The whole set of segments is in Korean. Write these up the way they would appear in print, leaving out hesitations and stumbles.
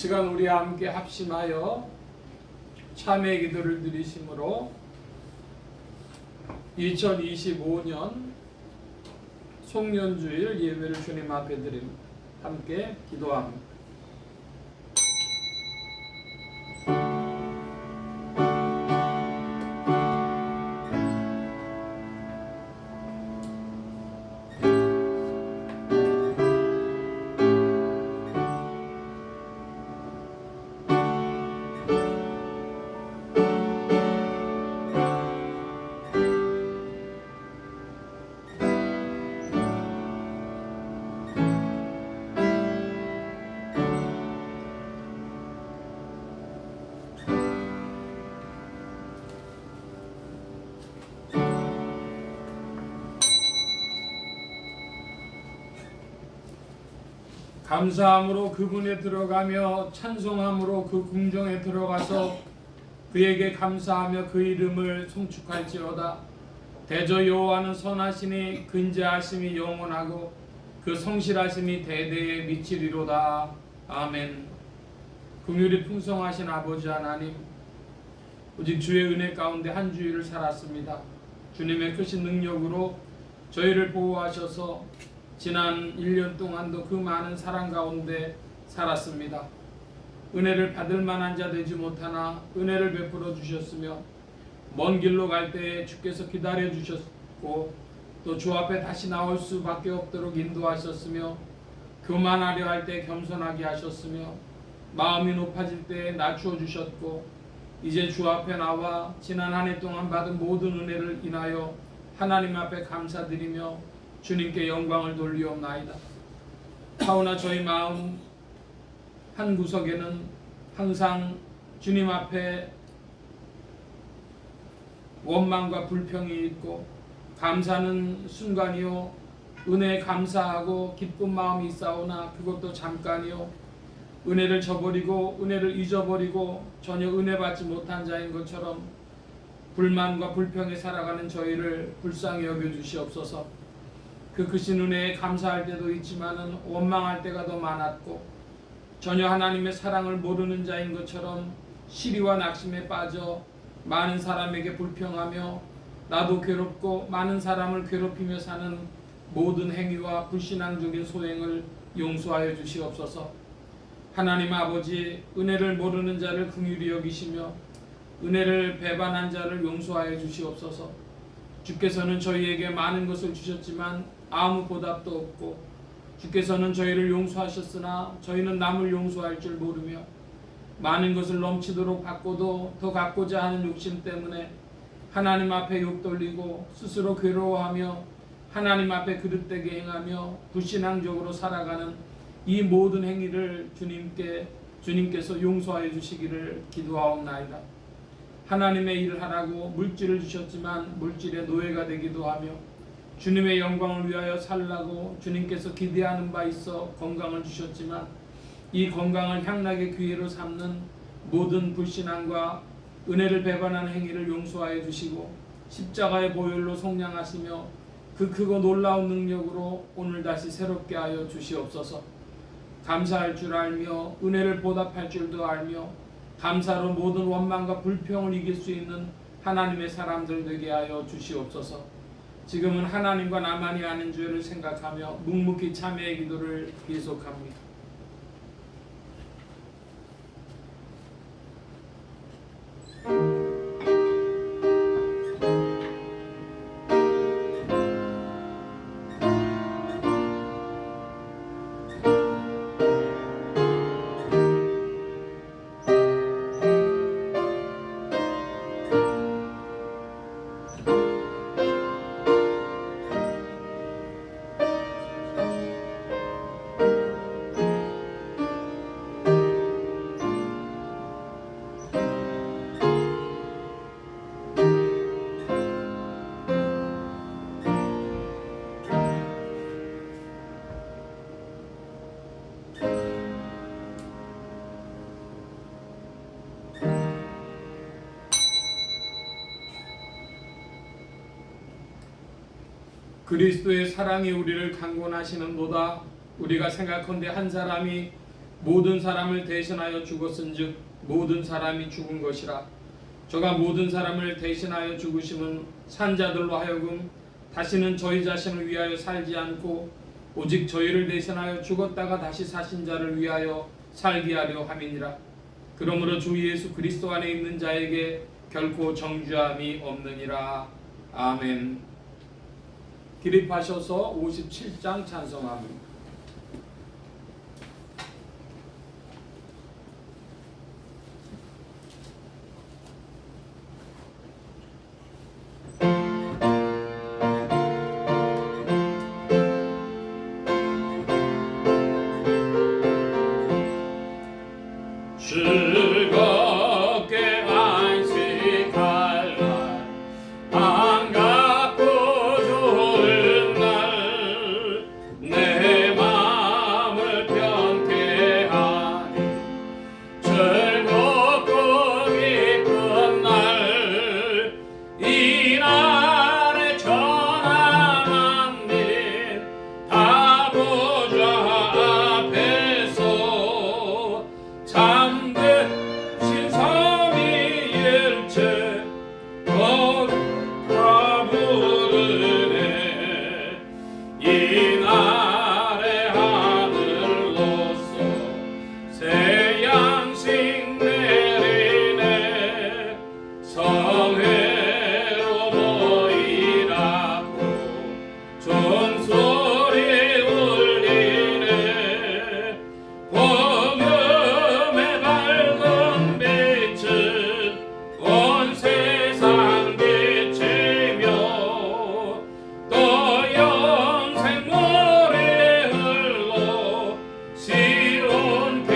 시간 우리 함께 합심하여 참회 기도를 드리심으로 2025년 송년주일 예배를 주님 앞에 드림 함께 기도합니다. 감사함으로 그분에 들어가며 찬송함으로 그 궁정에 들어가서 그에게 감사하며 그 이름을 송축할지어다. 대저 여호와는 선하시니 근자하심이 영원하고 그 성실하심이 대대에 미치리로다. 아멘. 긍휼이 풍성하신 아버지 하나님, 오직 주의 은혜 가운데 한 주일을 살았습니다. 주님의 크신 능력으로 저희를 보호하셔서 지난 1년 동안도 그 많은 사랑 가운데 살았습니다. 은혜를 받을 만한 자 되지 못하나 은혜를 베풀어 주셨으며 먼 길로 갈 때에 주께서 기다려 주셨고 또 주 앞에 다시 나올 수밖에 없도록 인도하셨으며 교만하려 할 때 겸손하게 하셨으며 마음이 높아질 때에 낮추어 주셨고 이제 주 앞에 나와 지난 한 해 동안 받은 모든 은혜를 인하여 하나님 앞에 감사드리며 주님께 영광을 돌리옵나이다. 하오나 저희 마음 한 구석에는 항상 주님 앞에 원망과 불평이 있고 감사는 순간이요 은혜에 감사하고 기쁜 마음이 있사오나 그것도 잠깐이요 은혜를 저버리고 은혜를 잊어버리고 전혀 은혜 받지 못한 자인 것처럼 불만과 불평에 살아가는 저희를 불쌍히 여겨주시옵소서. 그 크신 은혜에 감사할 때도 있지만은 원망할 때가 더 많았고 전혀 하나님의 사랑을 모르는 자인 것처럼 시리와 낙심에 빠져 많은 사람에게 불평하며 나도 괴롭고 많은 사람을 괴롭히며 사는 모든 행위와 불신앙적인 소행을 용서하여 주시옵소서. 하나님 아버지, 은혜를 모르는 자를 긍휼히 여기시며 은혜를 배반한 자를 용서하여 주시옵소서. 주께서는 저희에게 많은 것을 주셨지만 아무 보답도 없고 주께서는 저희를 용서하셨으나 저희는 남을 용서할 줄 모르며 많은 것을 넘치도록 받고도 더 갖고자 하는 욕심 때문에 하나님 앞에 욕 돌리고 스스로 괴로워하며 하나님 앞에 그릇되게 행하며 불신앙적으로 살아가는 이 모든 행위를 주님께서 용서하여 주시기를 기도하옵나이다. 하나님의 일을 하라고 물질을 주셨지만 물질의 노예가 되기도 하며 주님의 영광을 위하여 살라고 주님께서 기대하는 바 있어 건강을 주셨지만 이 건강을 향락의 기회로 삼는 모든 불신앙과 은혜를 배반하는 행위를 용서하여 주시고 십자가의 보혈로 속량하시며 그 크고 놀라운 능력으로 오늘 다시 새롭게 하여 주시옵소서. 감사할 줄 알며 은혜를 보답할 줄도 알며 감사로 모든 원망과 불평을 이길 수 있는 하나님의 사람들 되게 하여 주시옵소서. 지금은 하나님과 나만이 아는 죄를 생각하며 묵묵히 참회의 기도를 계속합니다. 그리스도의 사랑이 우리를 강권하시는도다. 우리가 생각컨대 한 사람이 모든 사람을 대신하여 죽었은즉 모든 사람이 죽은 것이라. 저가 모든 사람을 대신하여 죽으심은 산자들로 하여금 다시는 저희 자신을 위하여 살지 않고 오직 저희를 대신하여 죽었다가 다시 사신 자를 위하여 살게 하려 함이니라. 그러므로 주 예수 그리스도 안에 있는 자에게 결코 정죄함이 없느니라. 아멘. 기립하셔서 57장 찬송합니다. 즐겁게 안식할 날 반갑고 좋은 날 내 마음을 편케하니 즐겁고 기쁜 날 이 날에 전한 만민 다 보좌 앞에서 참되신 삼위일체 거룩하 부르네. 이 날의 하늘로서 새 양식 내리네. 성회로 모이라고 종소리 울리네. 복음의 밝은 빛은 온 세상 비치며 또 영생 물이 흘러 시온케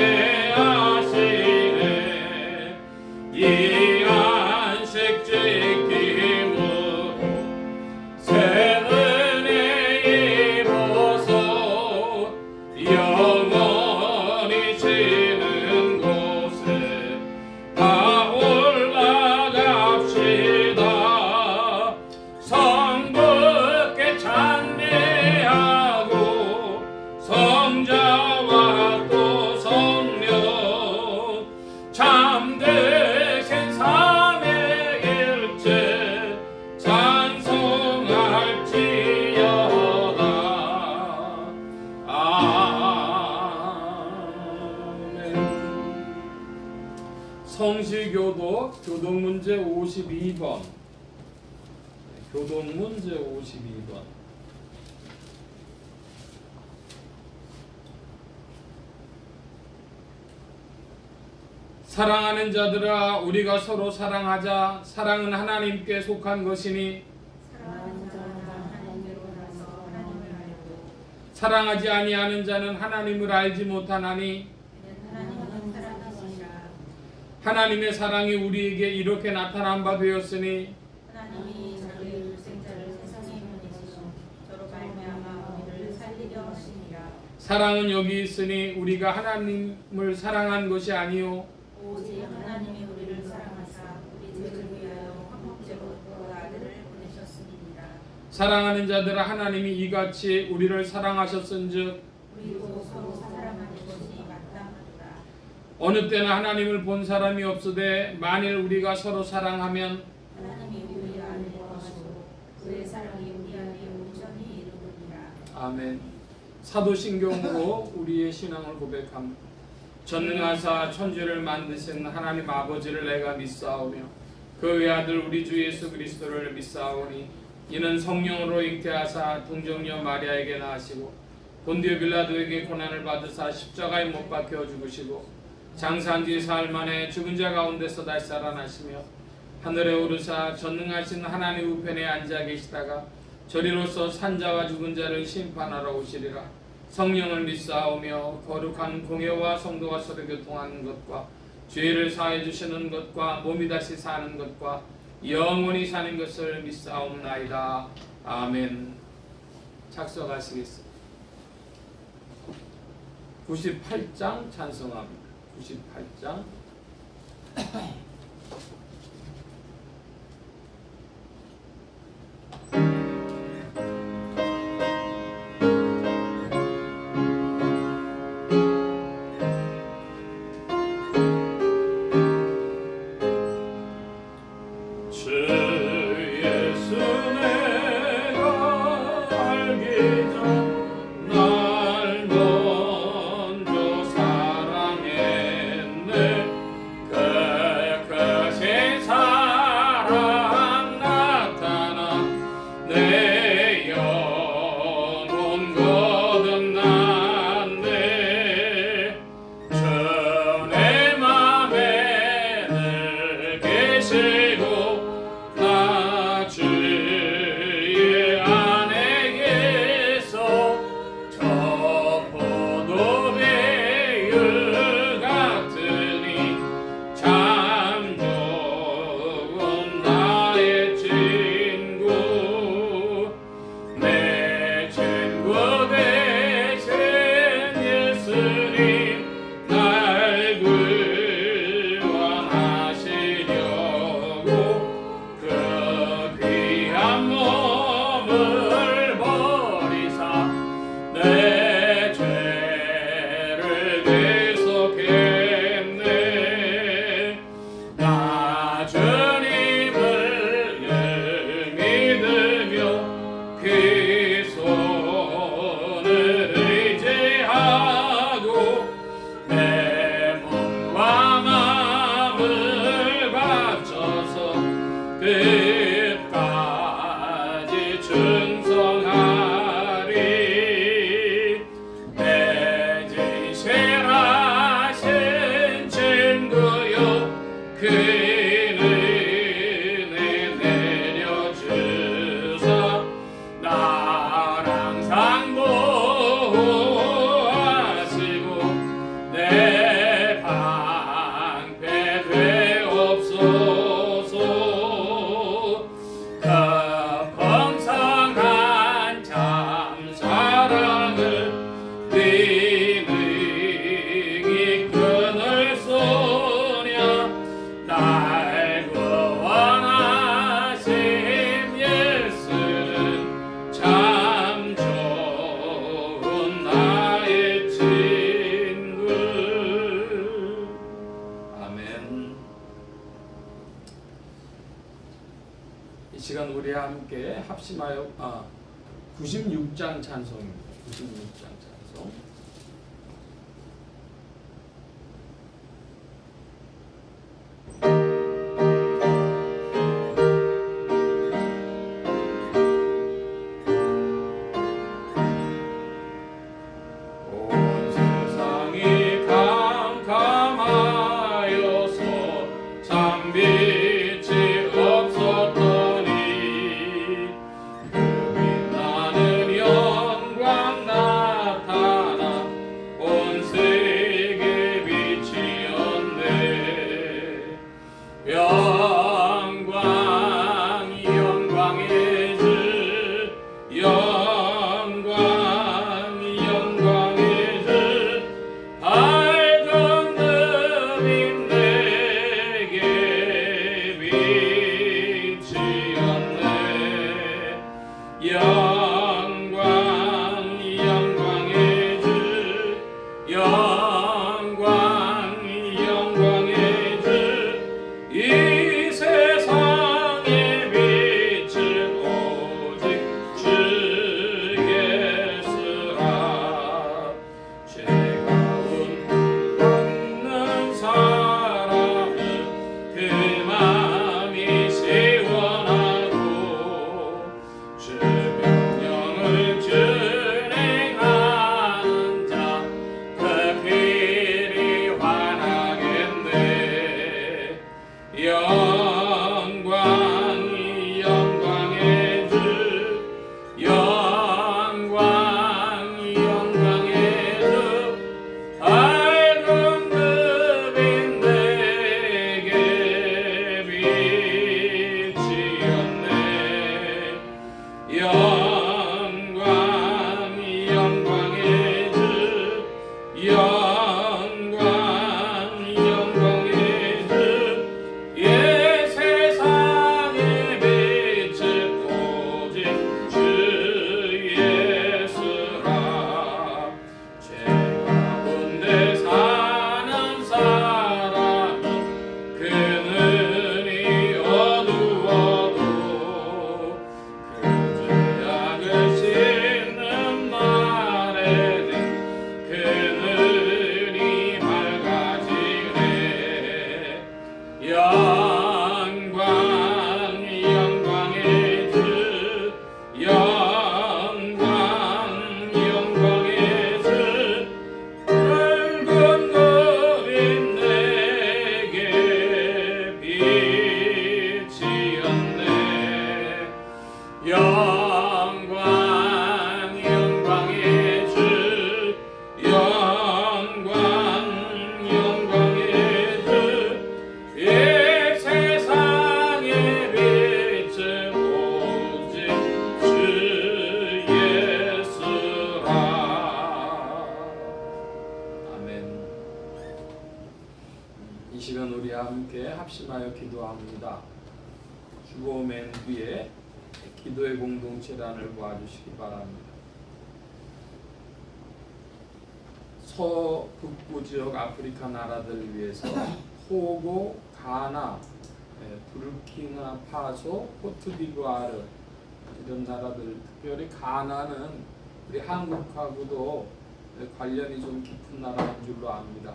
하시네. 이 안식 지킴으로 새 은혜 입어서 영원히 지는 곳에 다 올라갑시다. 성부께 찬미하고 성자와 또 성령 참되신 삼위일체 찬송할지어다. 아멘. 성시교도 교동문제 52번. 교동문제 52번. 사랑하는 자들아, 우리가 서로 사랑하자. 사랑은 하나님께 속한 것이니 사랑하는 자는 하나님께로 나서 하나님을 알고 사랑하지 아니하는 자는 하나님을 알지 못하나니 하나님은 사랑이시라. 하나님의 사랑이 우리에게 이렇게 나타난 바 되었으니 하나님이 자기의 독생자를 세상에 보내시고 저로 말미암아 우리를 살리려 하심이라. 사랑은 여기 있으니 우리가 하나님을 사랑한 것이 아니요 오직 하나님이 우리를 사랑하사 우리 죄를 위하여 화목제로 그 아들을 보내셨음이니라. 사랑하는 자들아, 하나님이 이같이 우리를 사랑하셨은즉 우리도 서로 사랑하는 것이 마땅하도다. 어느 때나 하나님을 본 사람이 없으되 만일 우리가 서로 사랑하면 하나님이 우리 안에 거하시고 그의 사랑이 우리 안에 온전히 이루느니라. 아멘. 사도신경으로 우리의 신앙을 고백합니다. 전능하사 천지를 만드신 하나님 아버지를 내가 믿사오며 그 외아들 우리 주 예수 그리스도를 믿사오니 이는 성령으로 잉태하사 동정녀 마리아에게 낳으시고 본디오 빌라도에게 고난을 받으사 십자가에 못 박혀 죽으시고 장사한 뒤 사흘 만에 죽은 자 가운데서 다시 살아나시며 하늘에 오르사 전능하신 하나님 우편에 앉아 계시다가 저리로서 산자와 죽은 자를 심판하러 오시리라. 성령을 믿사오며 거룩한 공회와 성도가 서로 교통하는 것과 죄를 사해 주시는 것과 몸이 다시 사는 것과 영원히 사는 것을 믿사옵나이다. 아멘. 작성하시겠습니다. 98장 찬송합니다. 98장. 그 같으니 참 좋은 나의 친구 내 친구 되신 예수님 날 구원하시려고 그 귀한 몸을 버리사 내 죄를 대속했네 나 주님을 늘 믿으며 그 손을 의지하고 내 몸과 마음을 바쳐서 끝까지 충성하리 내 진실하신 친구여 그 은혜 내려주사 날 항상 보호하시고 내 방패 되옵소서 그 풍성한 참 사랑을 네 능히 끊을 소냐 날 구원하신 예수는 참 좋은 나의 친구 아멘. 이 시간 우리 함께 합심하여 96장 찬송입니다. 96장 찬송. 온 세상이 캄캄하여서 참 빛이 없었더니 그 빛나는 영광 나타나 온 세계 빛이었네 영광이 영광의 주 영광이 영광의 시간 우리 함께 합심하여 기도합니다. 주보 맨 뒤에 기도의 공동체란을 보아주시기 바랍니다. 서북부 지역 아프리카 나라들 위해서 토고, 가나, 부르키나 파소, 코트디부아르 이런 나라들, 특별히 가나는 우리 한국하고도 관련이 좀 깊은 나라인 줄로 압니다.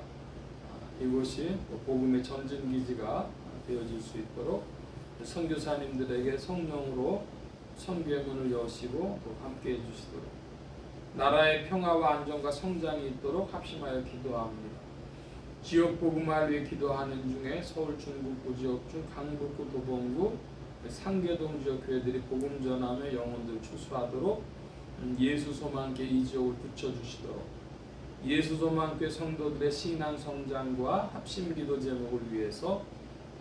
이곳이 복음의 전진기지가 되어질 수 있도록 선교사님들에게 성령으로 선교의 문을 여시고 또 함께해 주시도록 나라의 평화와 안정과 성장이 있도록 합심하여 기도합니다. 지역 복음화를 위해 기도하는 중에 서울 중북부 지역 중 강북구 도봉구 상계동 지역 교회들이 복음 전함의 영혼들 추수하도록 예수 소망교회 이 지역을 붙여주시도록 예수 소망교회 성도들의 신앙 성장과 합심 기도 제목을 위해서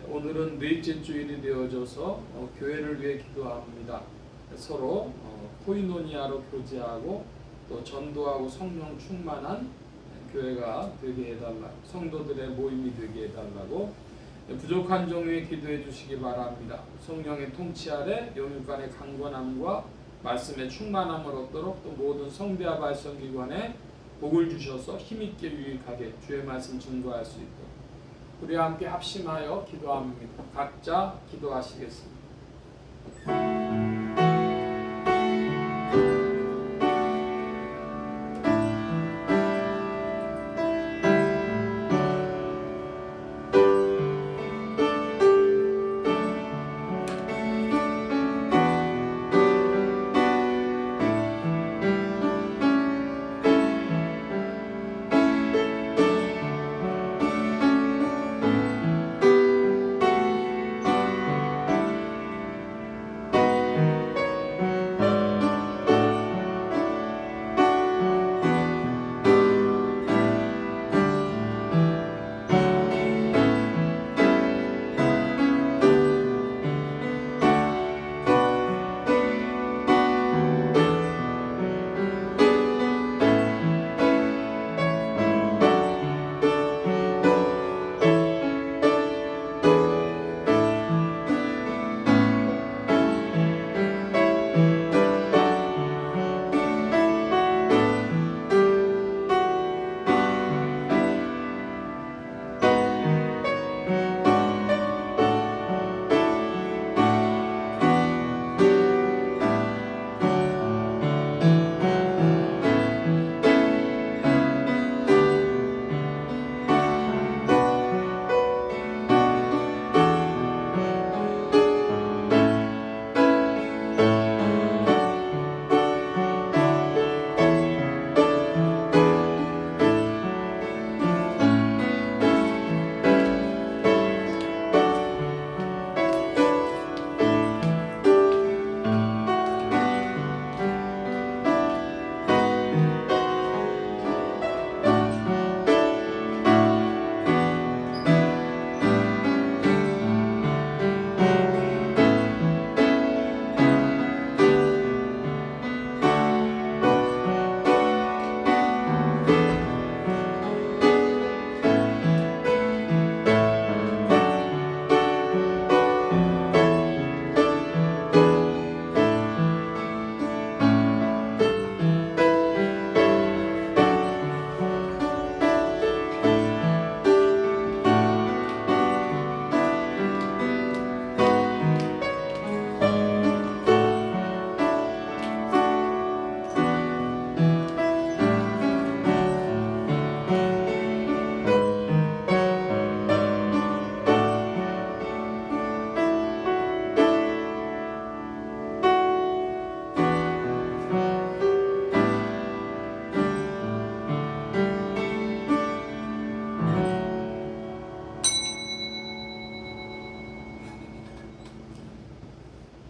오늘은 넷째 주일이 되어져서 교회를 위해 기도합니다. 서로 코이노니아로 교제하고 또 전도하고 성령 충만한 교회가 되게 해달라, 성도들의 모임이 되게 해달라고 부족한 종류에 기도해 주시기 바랍니다. 성령의 통치 아래 영육간의 강건함과 말씀의 충만함을 얻도록 또 모든 성대와 발성기관에 복을 주셔서 힘있게 유익하게 주의 말씀 증거할 수 있도록 우리 함께 합심하여 기도합니다. 각자 기도하시겠습니다.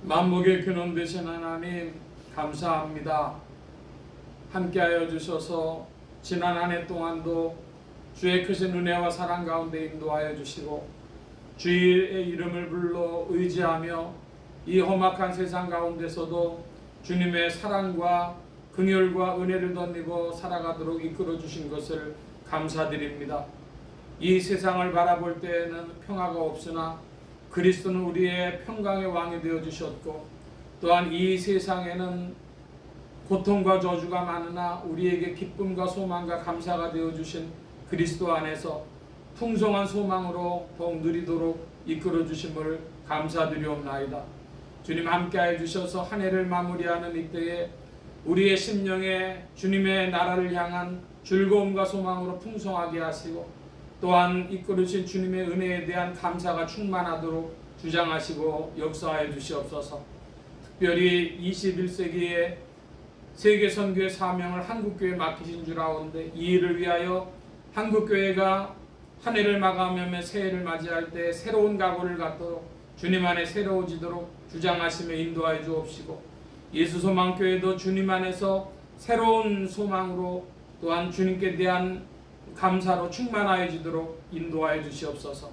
만복의 근원 되신 하나님 감사합니다. 함께하여 주셔서 지난 한 해 동안도 주의 크신 은혜와 사랑 가운데 인도하여 주시고 주의 이름을 불러 의지하며 이 험악한 세상 가운데서도 주님의 사랑과 긍휼과 은혜를 덧입어 살아가도록 이끌어 주신 것을 감사드립니다. 이 세상을 바라볼 때에는 평화가 없으나 그리스도는 우리의 평강의 왕이 되어 주셨고, 또한 이 세상에는 고통과 저주가 많으나 우리에게 기쁨과 소망과 감사가 되어 주신 그리스도 안에서 풍성한 소망으로 더욱 누리도록 이끌어 주심을 감사드리옵나이다. 주님 함께하여 주셔서 한 해를 마무리하는 이때에 우리의 심령에 주님의 나라를 향한 즐거움과 소망으로 풍성하게 하시고, 또한 이끌으신 주님의 은혜에 대한 감사가 충만하도록 주장하시고 역사하여 주시옵소서. 특별히 21세기에 세계 선교의 사명을 한국교회에 맡기신 줄 아오는데, 이 일을 위하여 한국교회가 한 해를 마감하며 새해를 맞이할 때 새로운 각오를 갖도록 주님 안에 새로워지도록 주장하시며 인도하여 주옵시고, 예수소망교회도 주님 안에서 새로운 소망으로 또한 주님께 대한 감사로 충만하여 지도록 인도하여 주시옵소서.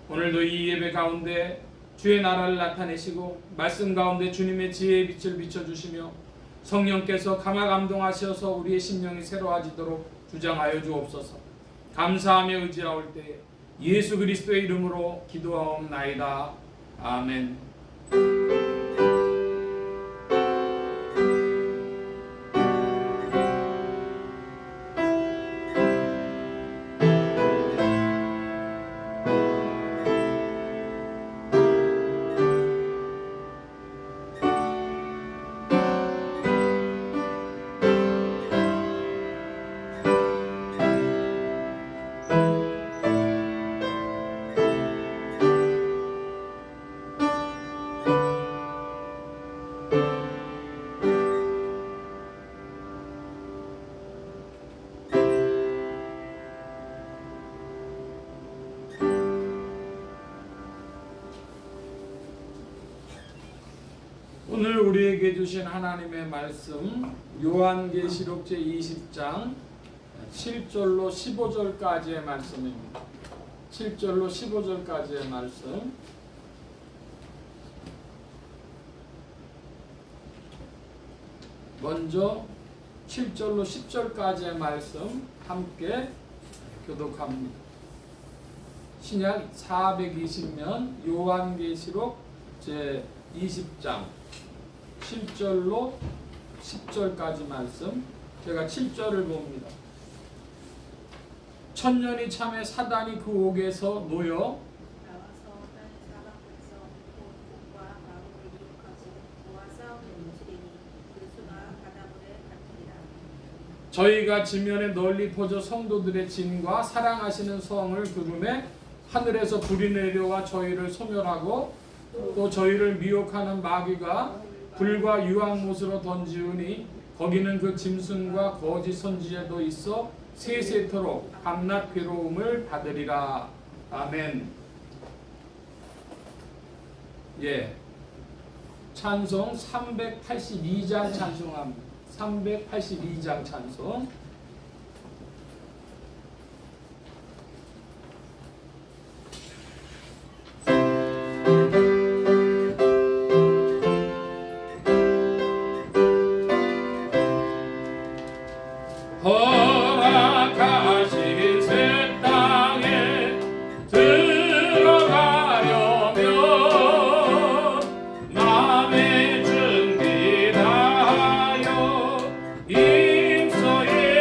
오늘도 이 예배 가운데 주의 나라를 나타내시고 말씀 가운데 주님의 지혜의 빛을 비춰주시며 성령께서 감화 감동하셔서 우리의 심령이 새로워지도록 주장하여 주옵소서. 감사하며 의지하올 때에 예수 그리스도의 이름으로 기도하옵나이다. 아멘. 오늘 우리에게 주신 하나님의 말씀 요한계시록 제20장 7절로 15절까지의 말씀입니다. 7절로 15절까지의 말씀. 먼저 7절로 10절까지의 말씀 함께 교독합니다. 신약 420면 요한계시록 제20장 7절로 10절까지 말씀. 제가 7절을 봅니다. 천년이 참에 사단이 그 옥에서 놓여 나와서 땅의 사방에서 고통과 마음을 이룩하고 그와 싸움을 뭉치리니 그 수가 바닷물에 같으리라. 저희가 지면에 널리 퍼져 성도들의 진과 사랑하시는 성을 두름에 하늘에서 불이 내려와 저희를 소멸하고 또 저희를 미혹하는 마귀가 불과 유황못으로 던지우니 거기는 그 짐승과 거짓 선지자도 있어 세세토록 밤낮 괴로움을 받으리라. 아멘. 예, 찬송 382장 찬송합니다. 382장 찬송. 허락하신 새 땅에 들어가려면 마음의 준비 다하여 임서에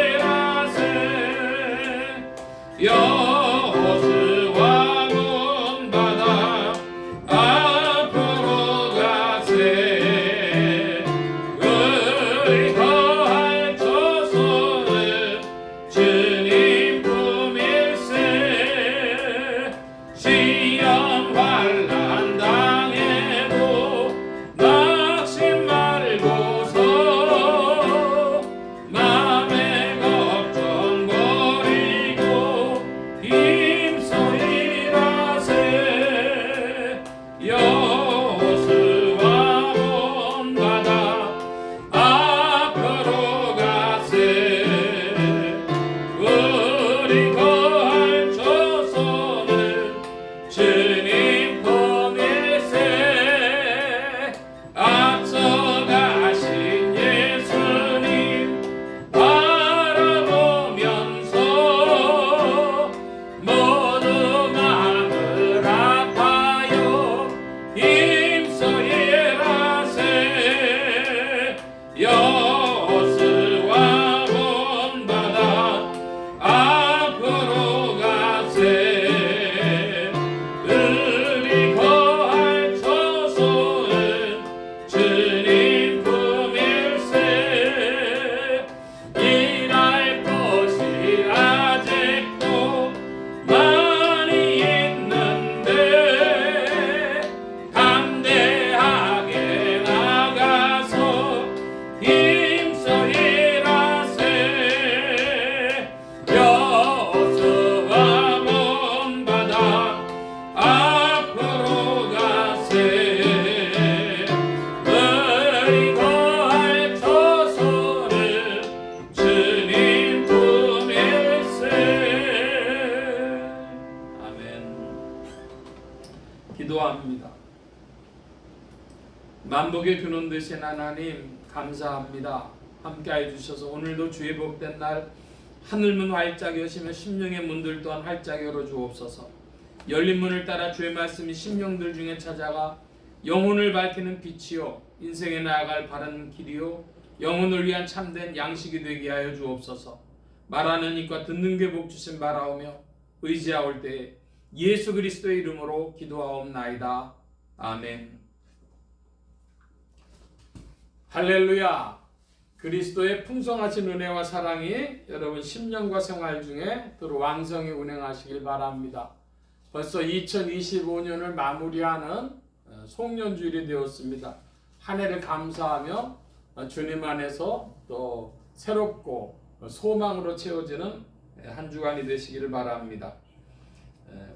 만복의 근원 되신 하나님 감사합니다. 함께해 주셔서 오늘도 주의 복된 날 하늘문 활짝 여시며 심령의 문들 또한 활짝 열어 주옵소서. 열린 문을 따라 주의 말씀이 심령들 중에 찾아가 영혼을 밝히는 빛이요 인생에 나아갈 바른 길이요 영혼을 위한 참된 양식이 되게 하여 주옵소서. 말하는 이과 듣는 게 복 주신 바라오며 의지하올 때에 예수 그리스도의 이름으로 기도하옵나이다. 아멘. 할렐루야. 그리스도의 풍성하신 은혜와 사랑이 여러분 심령과 생활 중에 더 왕성히 운행하시길 바랍니다. 벌써 2025년을 마무리하는 송년주일이 되었습니다. 한 해를 감사하며 주님 안에서 또 새롭고 소망으로 채워지는 한 주간이 되시기를 바랍니다.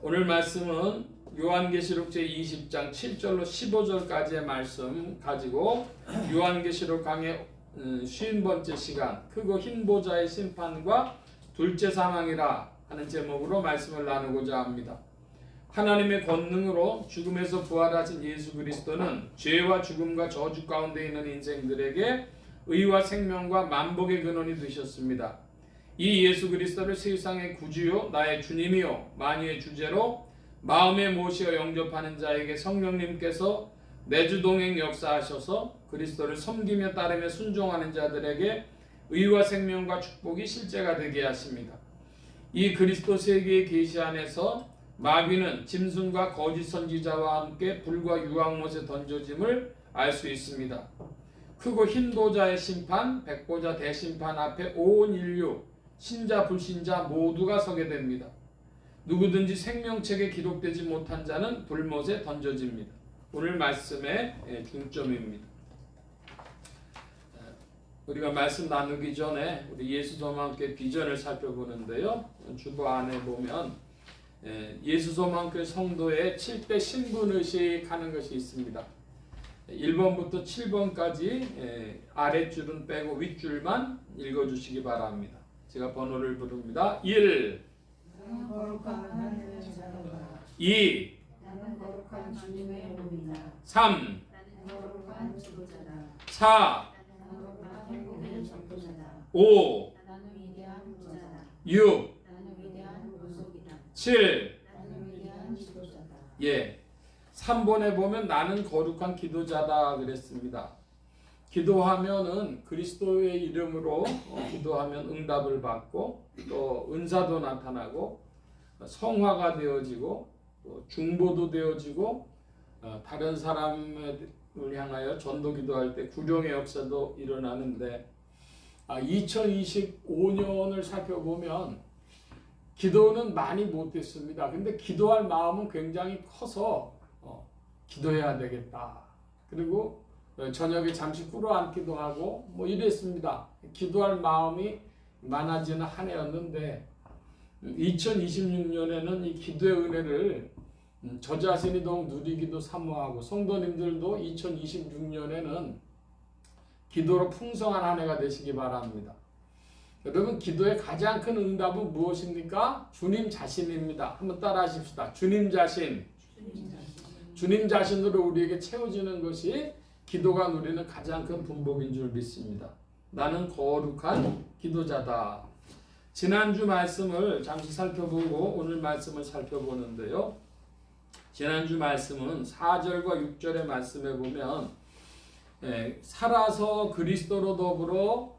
오늘 말씀은 요한계시록 제20장 7절로 15절까지의 말씀 가지고 요한계시록 강의 50번째 시간 크고 흰 보좌의 심판과 둘째 사망이라 하는 제목으로 말씀을 나누고자 합니다. 하나님의 권능으로 죽음에서 부활하신 예수 그리스도는 죄와 죽음과 저주 가운데 있는 인생들에게 의와 생명과 만복의 근원이 되셨습니다. 이 예수 그리스도를 세상의 구주요 나의 주님이요 만유의 주제로 마음에 모시어 영접하는 자에게 성령님께서 내주동행 역사하셔서 그리스도를 섬기며 따르며 순종하는 자들에게 의와 생명과 축복이 실제가 되게 하십니다. 이 그리스도 세계의 계시 안에서 마귀는 짐승과 거짓 선지자와 함께 불과 유황못에 던져짐을 알 수 있습니다. 크고 흰 보좌의 심판, 백보좌 대심판 앞에 온 인류, 신자 불신자 모두가 서게 됩니다. 누구든지 생명책에 기록되지 못한 자는 불못에 던져집니다. 오늘 말씀의 중점입니다. 우리가 말씀 나누기 전에 우리 예수소망 함께 비전을 살펴보는데요. 주보 안에 보면 예수소망 교회 성도의 7대 신분의식 하는 것이 있습니다. 1번부터 7번까지 아랫줄은 빼고 윗줄만 읽어주시기 바랍니다. 제가 번호를 부릅니다. 1 2 나는 거룩한 주님의 몸이다. 3 나는 거룩한 지도자다. 4 나는 거룩한 행복의 전도자다. 5 나는 위대한 부자다. 6 나는 위대한 보석이다. 7 나는 위대한 지도자다. 3번에 보면 나는 거룩한 기도자다 그랬습니다. 기도하면은 그리스도의 이름으로 기도하면 응답을 받고 또 은사도 나타나고 성화가 되어지고 또 중보도 되어지고 다른 사람을 향하여 전도 기도할 때 구령의 역사도 일어나는데 2025년을 살펴보면 기도는 많이 못했습니다. 근데 기도할 마음은 굉장히 커서 기도해야 되겠다. 그리고 저녁에 잠시 끌어안기도 하고 뭐 이랬습니다. 기도할 마음이 많아지는 한 해였는데 2026년에는 이 기도의 은혜를 저 자신이 더욱 누리기도 사모하고 성도님들도 2026년에는 기도로 풍성한 한 해가 되시기 바랍니다. 여러분 기도의 가장 큰 응답은 무엇입니까? 주님 자신입니다. 한번 따라 하십시다. 주님 자신. 주님 자신으로 우리에게 채워지는 것이 기도가 누리는 가장 큰 분복인 줄 믿습니다. 나는 거룩한 기도자다. 지난주 말씀을 잠시 살펴보고 오늘 말씀을 살펴보는데요. 지난주 말씀은 4절과 6절의 말씀에 보면 살아서 그리스도로 더불어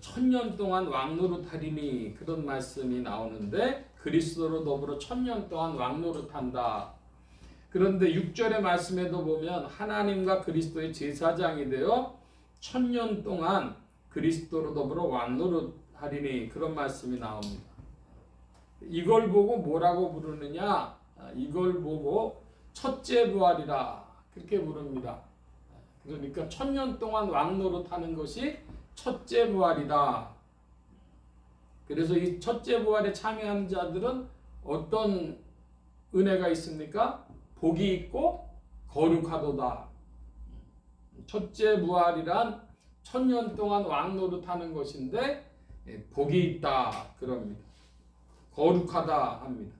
천년 동안 왕노릇하리니 그런 말씀이 나오는데 그리스도로 더불어 천년 동안 왕노릇한다. 그런데 6절의 말씀에도 보면 하나님과 그리스도의 제사장이 되어 천년 동안 그리스도로 더불어 왕노릇하리니 그런 말씀이 나옵니다. 이걸 보고 뭐라고 부르느냐? 이걸 보고 첫째 부활이라 그렇게 부릅니다. 그러니까 천년 동안 왕노릇하는 것이 첫째 부활이다. 그래서 이 첫째 부활에 참여하는 자들은 어떤 은혜가 있습니까? 복이 있고 거룩하도다. 첫째 부활이란 천년 동안 왕노릇하는 것인데 복이 있다 그럽니다. 거룩하다 합니다.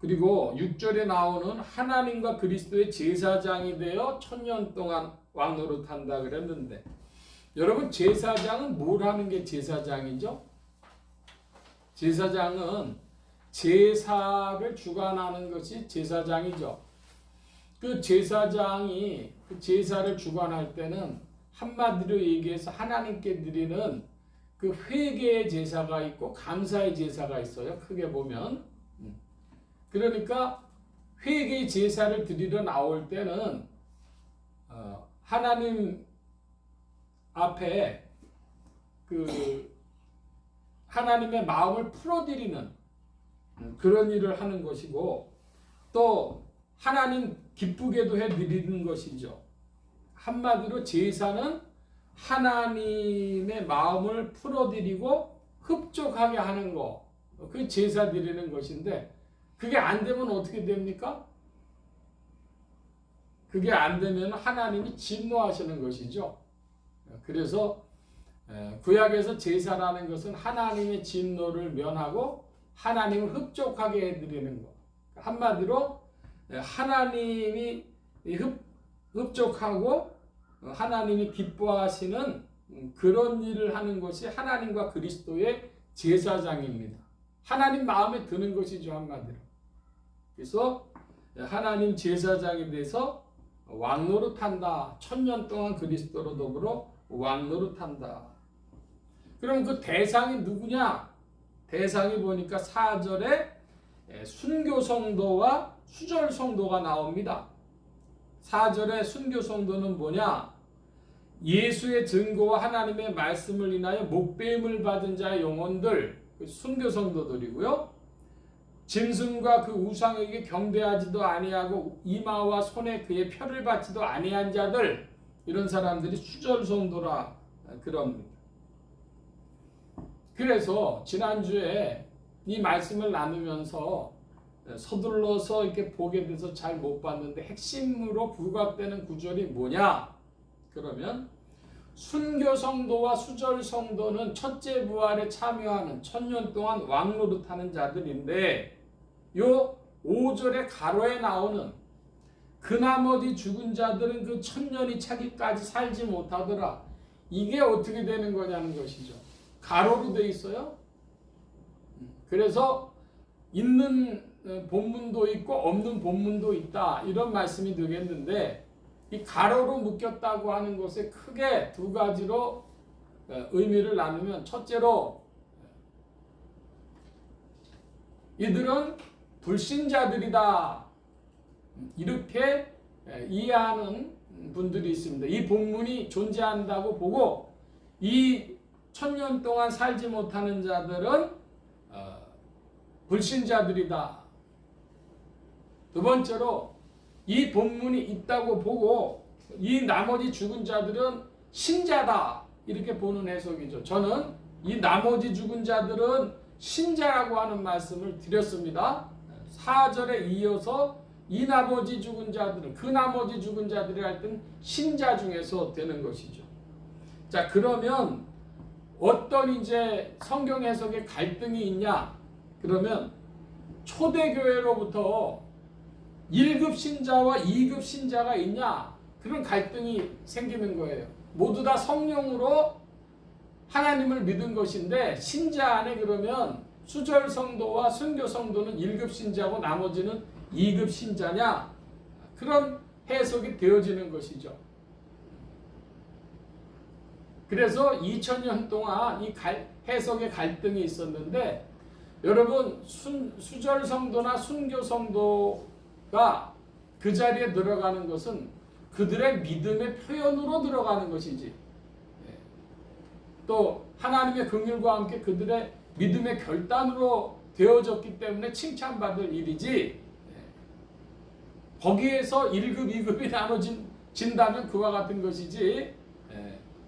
그리고 6절에 나오는 하나님과 그리스도의 제사장이 되어 1000년 동안 왕노릇한다 그랬는데, 여러분 제사장은 뭘 하는 게 제사장이죠? 제사장은 제사를 주관하는 것이 제사장이죠. 그 제사장이 그 제사를 주관할 때는 한마디로 얘기해서 하나님께 드리는 그 회개의 제사가 있고 감사의 제사가 있어요. 크게 보면. 그러니까 회개의 제사를 드리러 나올 때는 하나님 앞에 그 하나님의 마음을 풀어드리는 그런 일을 하는 것이고, 또 하나님 기쁘게도 해드리는 것이죠. 한마디로 제사는 하나님의 마음을 풀어드리고 흡족하게 하는 거, 그 제사 드리는 것인데, 그게 안 되면 어떻게 됩니까? 그게 안 되면 하나님이 진노하시는 것이죠. 그래서 구약에서 제사라는 것은 하나님의 진노를 면하고 하나님을 흡족하게 해드리는 것. 한마디로 하나님이 흡족하고 하나님이 기뻐하시는 그런 일을 하는 것이 하나님과 그리스도의 제사장입니다. 하나님 마음에 드는 것이죠, 한마디로. 그래서 하나님 제사장이 돼서 왕노릇한다. 1000년 동안 그리스도로 더불어 왕노릇한다. 그럼 그 대상이 누구냐? 대상이 보니까 4절에 순교성도와 수절성도가 나옵니다. 4절에 순교성도는 뭐냐? 예수의 증거와 하나님의 말씀을 인하여 목배임을 받은 자의 영혼들, 순교성도들이고요. 짐승과 그 우상에게 경배하지도 아니하고 이마와 손에 그의 표를 받지도 아니한 자들, 이런 사람들이 수절성도라 그럽니다. 그래서 지난주에 이 말씀을 나누면서 서둘러서 이렇게 보게 돼서 잘 못 봤는데, 핵심으로 부각되는 구절이 뭐냐? 그러면 순교성도와 수절성도는 첫째 부활에 참여하는 1000년 동안 왕노릇하는 자들인데, 요 5절의 가로에 나오는 그 나머지 죽은 자들은 그 1000년이 차기까지 살지 못하더라. 이게 어떻게 되는 거냐는 것이죠. 가로로 돼 있어요. 그래서 있는 본문도 있고 없는 본문도 있다, 이런 말씀이 되겠는데, 이 가로로 묶였다고 하는 것에 크게 두 가지로 의미를 나누면, 첫째로 이들은 불신자들이다, 이렇게 이해하는 분들이 있습니다. 이 본문이 존재한다고 보고 이 1000년 동안 살지 못하는 자들은 불신자들이다. 두 번째로 이 본문이 있다고 보고 이 나머지 죽은 자들은 신자다, 이렇게 보는 해석이죠. 저는 이 나머지 죽은 자들은 신자라고 하는 말씀을 드렸습니다. 4절에 이어서 이 나머지 죽은 자들은, 그 나머지 죽은 자들이 할 때는 신자 중에서 되는 것이죠. 자, 그러면 어떤 이제 성경 해석에 갈등이 있냐? 그러면 초대교회로부터 1급 신자와 2급 신자가 있냐? 그런 갈등이 생기는 거예요. 모두 다 성령으로 하나님을 믿은 것인데, 신자 안에 그러면 수절성도와 순교성도는 1급 신자고 나머지는 2급 신자냐? 그런 해석이 되어지는 것이죠. 그래서 2000년 동안 이 해석의 갈등이 있었는데, 여러분 수절성도나 순교성도가 그 자리에 들어가는 것은 그들의 믿음의 표현으로 들어가는 것이지, 또 하나님의 긍휼과 함께 그들의 믿음의 결단으로 되어졌기 때문에 칭찬받을 일이지, 거기에서 1급, 2급이 나눠진다면 그와 같은 것이지,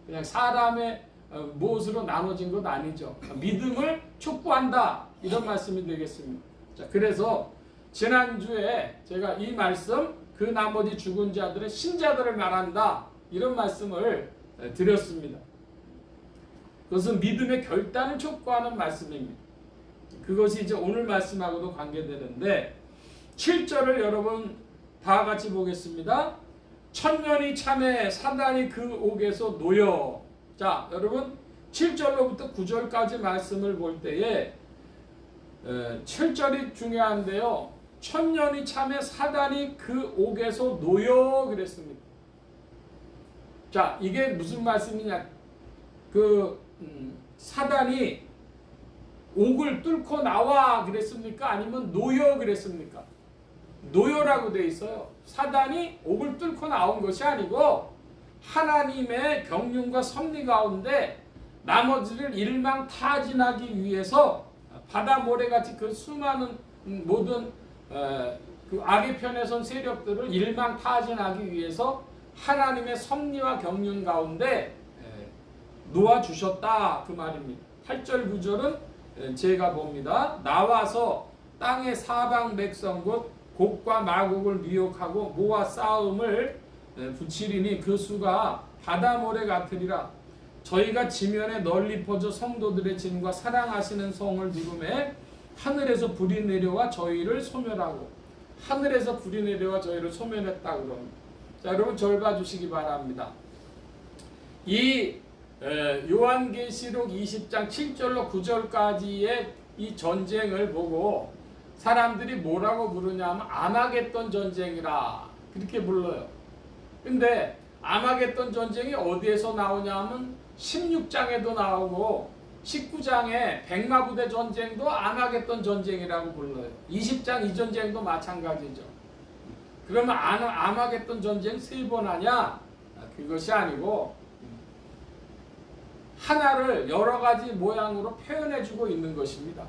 그냥 사람의 무엇으로 나눠진 것 아니죠. 믿음을 촉구한다, 이런 말씀이 되겠습니다. 자, 그래서 지난주에 제가 이 말씀, 그 나머지 죽은 자들의 신자들을 말한다, 이런 말씀을 드렸습니다. 그것은 믿음의 결단을 촉구하는 말씀입니다. 그것이 이제 오늘 말씀하고도 관계되는데, 7절을 여러분 다 같이 보겠습니다. 천년이 참에 사단이 그 옥에서 놓여. 자, 여러분 7절로부터 9절까지 말씀을 볼 때에 7절이 중요한데요. 천년이 참에 사단이 그 옥에서 놓여 그랬습니다. 자, 이게 무슨 말씀이냐? 사단이 옥을 뚫고 나와 그랬습니까? 아니면 놓여 그랬습니까? 놓여라고 돼 있어요. 사단이 옥을 뚫고 나온 것이 아니고 하나님의 경륜과 섭리 가운데 나머지를 일망타진하기 위해서 바다 모래같이 그 수많은 모든 그 악의 편에 선 세력들을 일망타진하기 위해서 하나님의 섭리와 경륜 가운데 놓아주셨다 그 말입니다. 8절 9절은 제가 봅니다. 나와서 땅의 사방 백성 곧 곡과 마곡을 미혹하고 모아 싸움을 붙이리니 그 수가 바다 모래 같으리라. 저희가 지면에 널리 퍼져 성도들의 진과 사랑하시는 성을 누름에 하늘에서 불이 내려와 저희를 소멸하고 하늘에서 불이 내려와 저희를 소멸했다 그럽니다. 자, 여러분 절 봐주시기 바랍니다. 이 요한계시록 20장 7절로 9절까지의 이 전쟁을 보고 사람들이 뭐라고 부르냐면 아마겟돈 전쟁이라 그렇게 불러요. 근데 아마겟돈 전쟁이 어디에서 나오냐면 16장에도 나오고 19장에 백마부대 전쟁도 아마겟돈 전쟁이라고 불러요. 20장 이 전쟁도 마찬가지죠. 그러면 아마겟돈 전쟁 3번 하냐? 그것이 아니고 하나를 여러 가지 모양으로 표현해주고 있는 것입니다.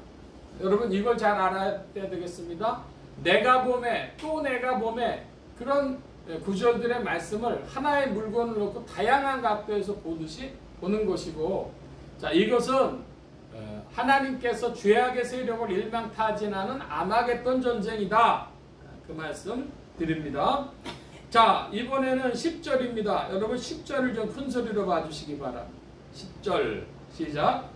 여러분 이걸 잘 알아야 되겠습니다. 내가 봄에 또 내가 봄에 그런 구절들의 말씀을 하나의 물건을 놓고 다양한 각도에서 보듯이 보는 것이고, 자, 이것은 하나님께서 죄악의 세력을 일망타진하는 아마겟돈 전쟁이다 그 말씀 드립니다. 자, 이번에는 10절입니다. 여러분 10절을 좀 큰 소리로 봐주시기 바랍니다. 10절 시작.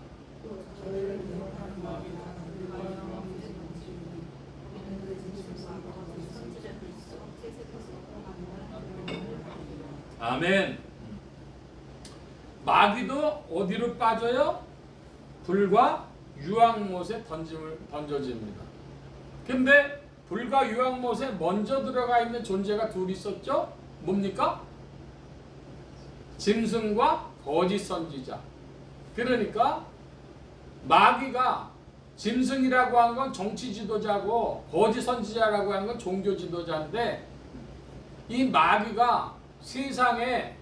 아멘. 마귀도 어디로 빠져요? 불과 유황못에 던져집니다. 근데 불과 유황못에 먼저 들어가 있는 존재가 둘 있었죠? 뭡니까? 짐승과 거짓 선지자. 그러니까 마귀가 짐승이라고 한 건 정치 지도자고 거짓 선지자라고 한 건 종교 지도자인데, 이 마귀가 세상의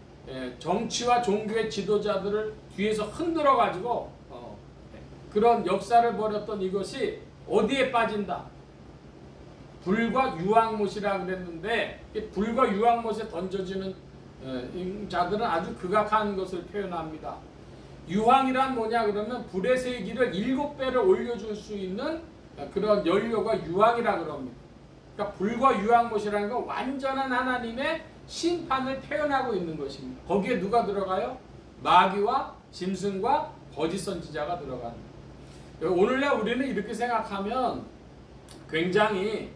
정치와 종교의 지도자들을 뒤에서 흔들어 가지고 그런 역사를 벌였던 이것이 어디에 빠진다? 불과 유황못이라 그랬는데, 불과 유황못에 던져지는 자들은 아주 극악한 것을 표현합니다. 유황이란 뭐냐 그러면 불의 세기를 7배를 올려줄 수 있는 그런 연료가 유황이라 그럽니다. 그러니까 불과 유황못이라는 건 완전한 하나님의 심판을 표현하고 있는 것입니다. 거기에 누가 들어가요? 마귀와 짐승과 거짓 선지자가 들어갑니다. 오늘날 우리는 이렇게 생각하면 굉장히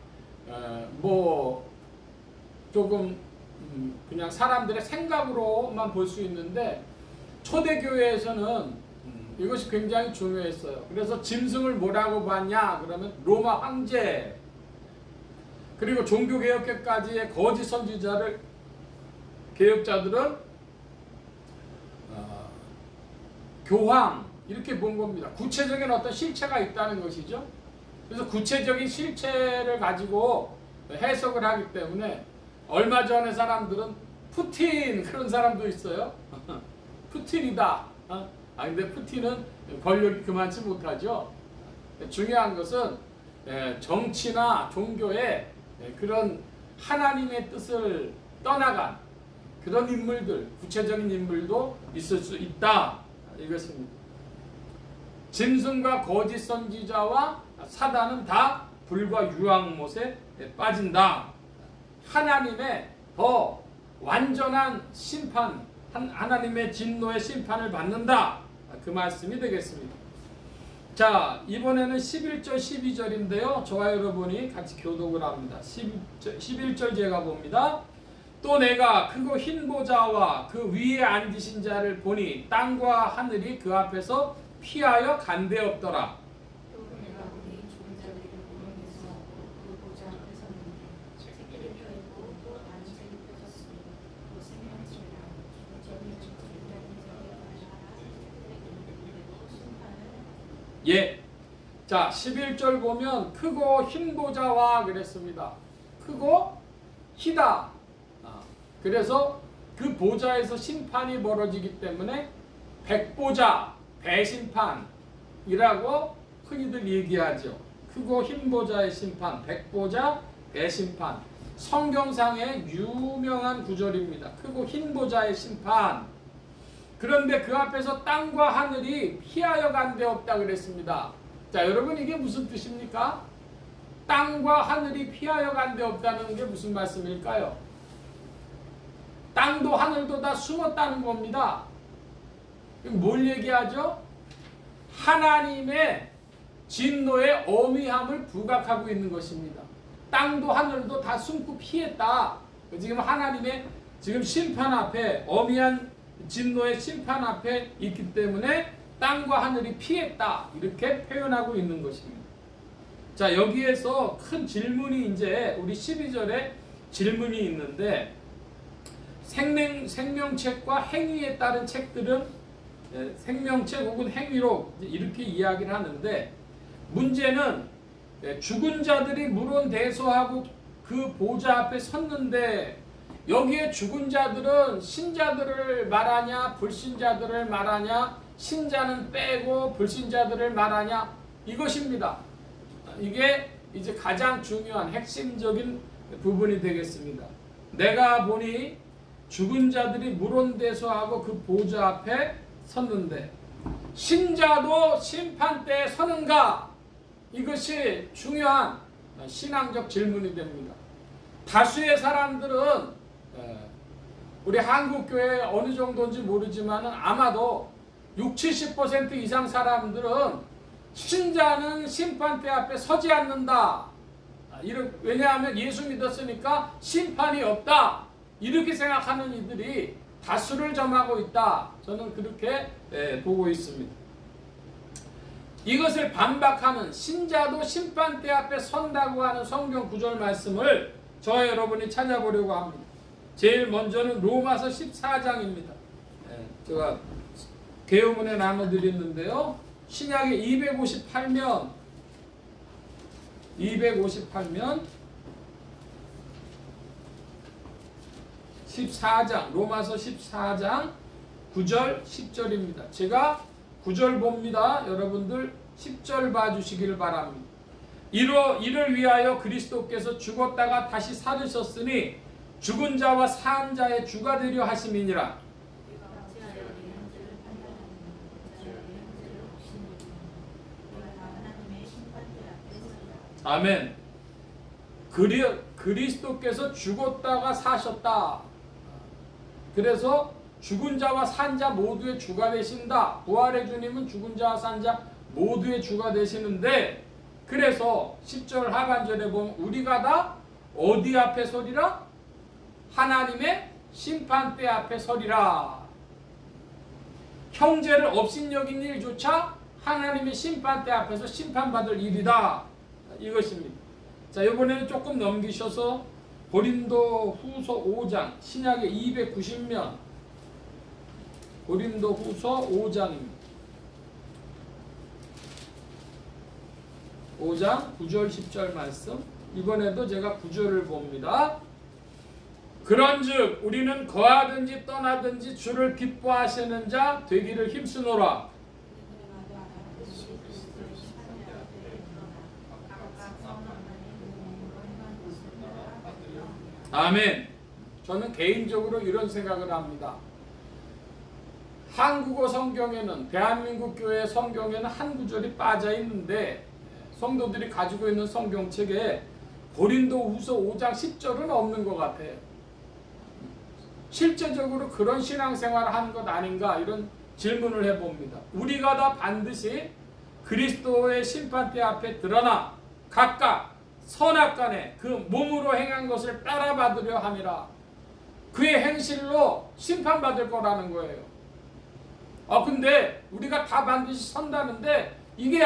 조금 그냥 사람들의 생각으로만 볼 수 있는데, 초대교회에서는 이것이 굉장히 중요했어요. 그래서 짐승을 뭐라고 봤냐 그러면 로마 황제, 그리고 종교개혁회까지의 거짓 선지자를 개혁자들은 교황 이렇게 본 겁니다. 구체적인 어떤 실체가 있다는 것이죠. 그래서 구체적인 실체를 가지고 해석을 하기 때문에, 얼마 전에 사람들은 푸틴 그런 사람도 있어요. 푸틴이다. 근데 푸틴은 권력이 그만치 못하죠. 중요한 것은 정치나 종교에 그런 하나님의 뜻을 떠나간 그런 인물들, 구체적인 인물도 있을 수 있다 이것입니다. 짐승과 거짓 선지자와 사단은 다 불과 유황못에 빠진다. 하나님의 더 완전한 심판, 하나님의 진노의 심판을 받는다 그 말씀이 되겠습니다. 자, 이번에는 11절 12절인데요. 저와 여러분이 같이 교독을 합니다. 11절 제가 봅니다. 또 내가 크고 흰 보좌와 그 위에 앉으신 자를 보니 땅과 하늘이 그 앞에서 피하여 간데없더라. 또 내가 우리 죽은 자들을 보면서 그 보좌 앞에 섰는데 책들이 펴있고 또 다른 책이 펴졌으니 또 생명책이라 저기 기다린 자의 나라가 책들에게 심판을 예. 자, 11절 보면 크고 흰 보좌와 그랬습니다. 크고 희다. 그래서 그 보좌에서 심판이 벌어지기 때문에 백보좌, 배심판이라고 흔히들 얘기하죠. 크고 흰 보좌의 심판, 백보좌, 배심판. 성경상의 유명한 구절입니다. 크고 흰 보좌의 심판. 그런데 그 앞에서 땅과 하늘이 피하여 간데없다 그랬습니다. 자, 여러분 이게 무슨 뜻입니까? 땅과 하늘이 피하여 간데없다는 게 무슨 말씀일까요? 땅도 하늘도 다 숨었다는 겁니다. 뭘 얘기하죠? 하나님의 진노의 어미함을 부각하고 있는 것입니다. 땅도 하늘도 다 숨고 피했다. 지금 하나님의 지금 심판 앞에 어미한 진노의 심판 앞에 있기 때문에 땅과 하늘이 피했다. 이렇게 표현하고 있는 것입니다. 자, 여기에서 큰 질문이 이제 우리 12절에 질문이 있는데 생명책과 행위에 따른 책들은 생명책 혹은 행위로 이렇게 이야기를 하는데 문제는 죽은 자들이 물론대소하고 그 보좌 앞에 섰는데 여기에 죽은 자들은 신자들을 말하냐 불신자들을 말하냐 신자는 빼고 불신자들을 말하냐 이것입니다. 이게 이제 가장 중요한 핵심적인 부분이 되겠습니다. 내가 보니 죽은 자들이 물론대소하고 그 보좌 앞에 섰는데 신자도 심판대에 서는가? 이것이 중요한 신앙적 질문이 됩니다. 다수의 사람들은 우리 한국교회 어느 정도인지 모르지만 아마도 60-70% 이상 사람들은 신자는 심판대 앞에 서지 않는다. 왜냐하면 예수 믿었으니까 심판이 없다. 이렇게 생각하는 이들이 다수를 점하고 있다. 저는 그렇게 보고 있습니다. 이것을 반박하는 신자도 심판대 앞에 선다고 하는 성경 구절 말씀을 저와 여러분이 찾아보려고 합니다. 제일 먼저는 로마서 14장입니다. 제가 개요문에 나눠드렸는데요. 신약의 258면 14장 로마서 14장 9절 10절입니다. 제가 9절 봅니다. 여러분들 10절 봐주시기를 바랍니다. 이를 위하여 그리스도께서 죽었다가 다시 살으셨으니 죽은 자와 산 자의 주가 되려 하심이니라. 아멘. 그리스도께서 죽었다가 사셨다. 그래서 죽은 자와 산 자 모두의 주가 되신다. 부활의 주님은 죽은 자와 산 자 모두의 주가 되시는데 그래서 10절 하반절에 보면 우리가 다 어디 앞에 서리라? 하나님의 심판대 앞에 서리라. 형제를 업신여긴 일조차 하나님의 심판대 앞에서 심판받을 일이다. 이것입니다. 자, 이번에는 조금 넘기셔서 고린도 후서 5장 신약의 290면 고린도 후서 5장입니다. 5장 9절 10절 말씀. 이번에도 제가 9절을 봅니다. 그런즉 우리는 거하든지 떠나든지 주를 기뻐하시는 자 되기를 힘쓰노라. 아멘. 저는 개인적으로 이런 생각을 합니다. 한국어 성경에는 대한민국 교회 성경에는 한 구절이 빠져 있는데 성도들이 가지고 있는 성경책에 고린도 후서 5장 10절은 없는 것 같아요. 실제적으로 그런 신앙생활을 하는 것 아닌가 이런 질문을 해봅니다. 우리가 다 반드시 그리스도의 심판대 앞에 드러나 각각 선악간에 그 몸으로 행한 것을 따라받으려 함이라. 그의 행실로 심판받을 거라는 거예요. 근데 우리가 다 반드시 선다는데 이게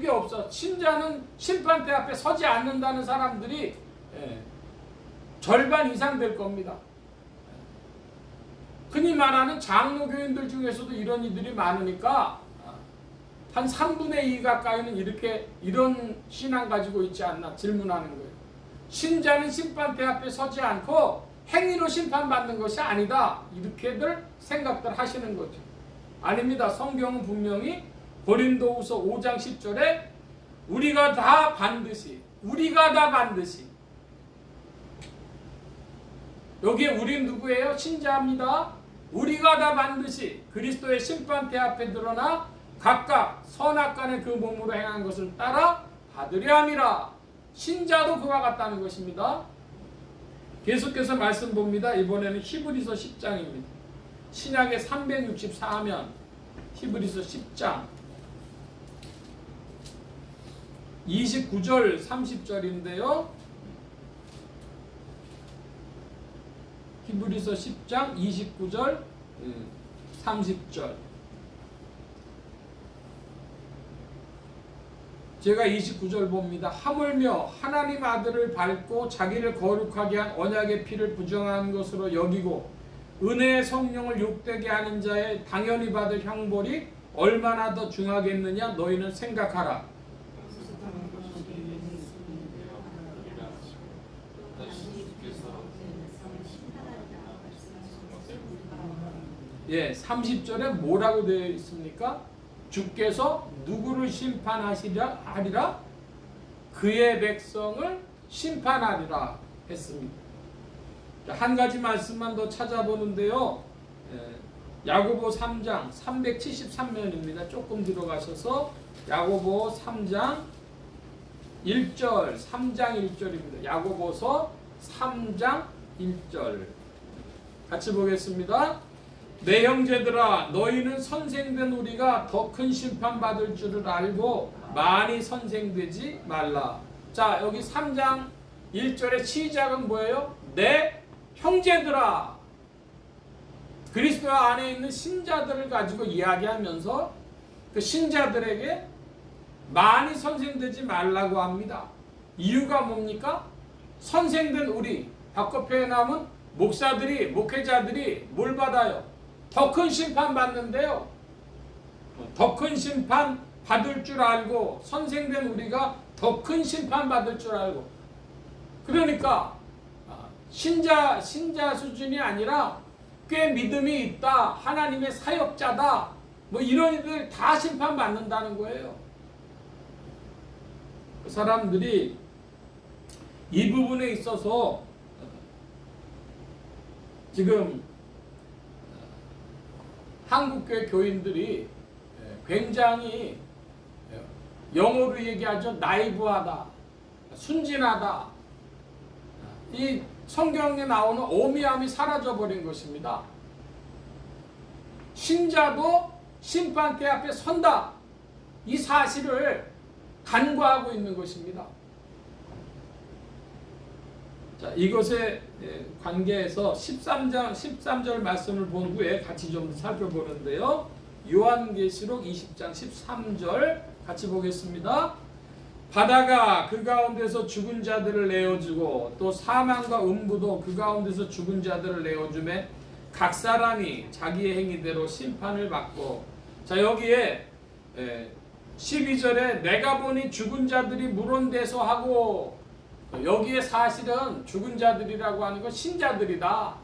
없어. 신자는 심판대 앞에 서지 않는다는 사람들이 절반 이상 될 겁니다. 흔히 말하는 장로교인들 중에서도 이런 이들이 많으니까 한 3분의 2 가까이는 이런 신앙 가지고 있지 않나 질문하는 거예요. 신자는 심판대 앞에 서지 않고 행위로 심판받는 것이 아니다. 이렇게들 생각들 하시는 거죠. 아닙니다. 성경은 분명히 고린도후서 5장 10절에 우리가 다 반드시 여기에 우린 누구예요? 신자입니다. 우리가 다 반드시 그리스도의 심판대 앞에 드러나 각각 선악간에 그 몸으로 행한 것을 따라 받으려 함이라. 신자도 그와 같다는 것입니다. 계속해서 말씀 봅니다. 이번에는 히브리서 10장입니다. 신약의 364면 히브리서 10장 29절 30절인데요. 히브리서 10장 29절 30절. 제가 29절 봅니다. 하물며 하나님 아들을 밟고 자기를 거룩하게 한 언약의 피를 부정한 것으로 여기고 은혜의 성령을 욕되게 하는 자의 당연히 받을 형벌이 얼마나 더 중하겠느냐 너희는 생각하라. 예, 30절에 뭐라고 되어 있습니까? 주께서 누구를 심판하리라? 그의 백성을 심판하리라 했습니다. 한 가지 말씀만 더 찾아보는데요. 야고보 3장 373면입니다. 조금 들어가셔서 야고보 3장 1절 3장 1절입니다. 야고보서 3장 1절 같이 보겠습니다. 내 형제들아 너희는 선생된 우리가 더 큰 심판 받을 줄을 알고 많이 선생되지 말라. 자, 여기 3장 1절의 시작은 뭐예요? 내 형제들아. 그리스도 안에 있는 신자들을 가지고 이야기하면서 그 신자들에게 많이 선생되지 말라고 합니다. 이유가 뭡니까? 선생된 우리, 바꿔 표현하면 목사들이, 목회자들이 뭘 받아요? 더 큰 심판 받는데요. 더 큰 심판 받을 줄 알고 선생된 우리가 더 큰 심판 받을 줄 알고, 그러니까 신자 수준이 아니라 꽤 믿음이 있다, 하나님의 사역자다, 뭐 이런 이들 다 심판 받는다는 거예요. 그 사람들이 이 부분에 있어서 지금 한국교회 교인들이 굉장히 영어로 얘기하죠. 나이브하다, 순진하다. 이 성경에 나오는 오미함이 사라져버린 것입니다. 신자도 심판대 앞에 선다, 이 사실을 간과하고 있는 것입니다. 자, 이것에 관계해서 13절 말씀을 본 후에 같이 좀 살펴보는데요. 요한계시록 20장 13절 같이 보겠습니다. 바다가 그 가운데서 죽은 자들을 내어주고 또 사망과 음부도 그 가운데서 죽은 자들을 내어주매 각 사람이 자기의 행위대로 심판을 받고. 자, 여기에 12절에 내가 보니 죽은 자들이 물온대서 하고, 여기에 사실은 죽은 자들이라고 하는 건 신자들이다.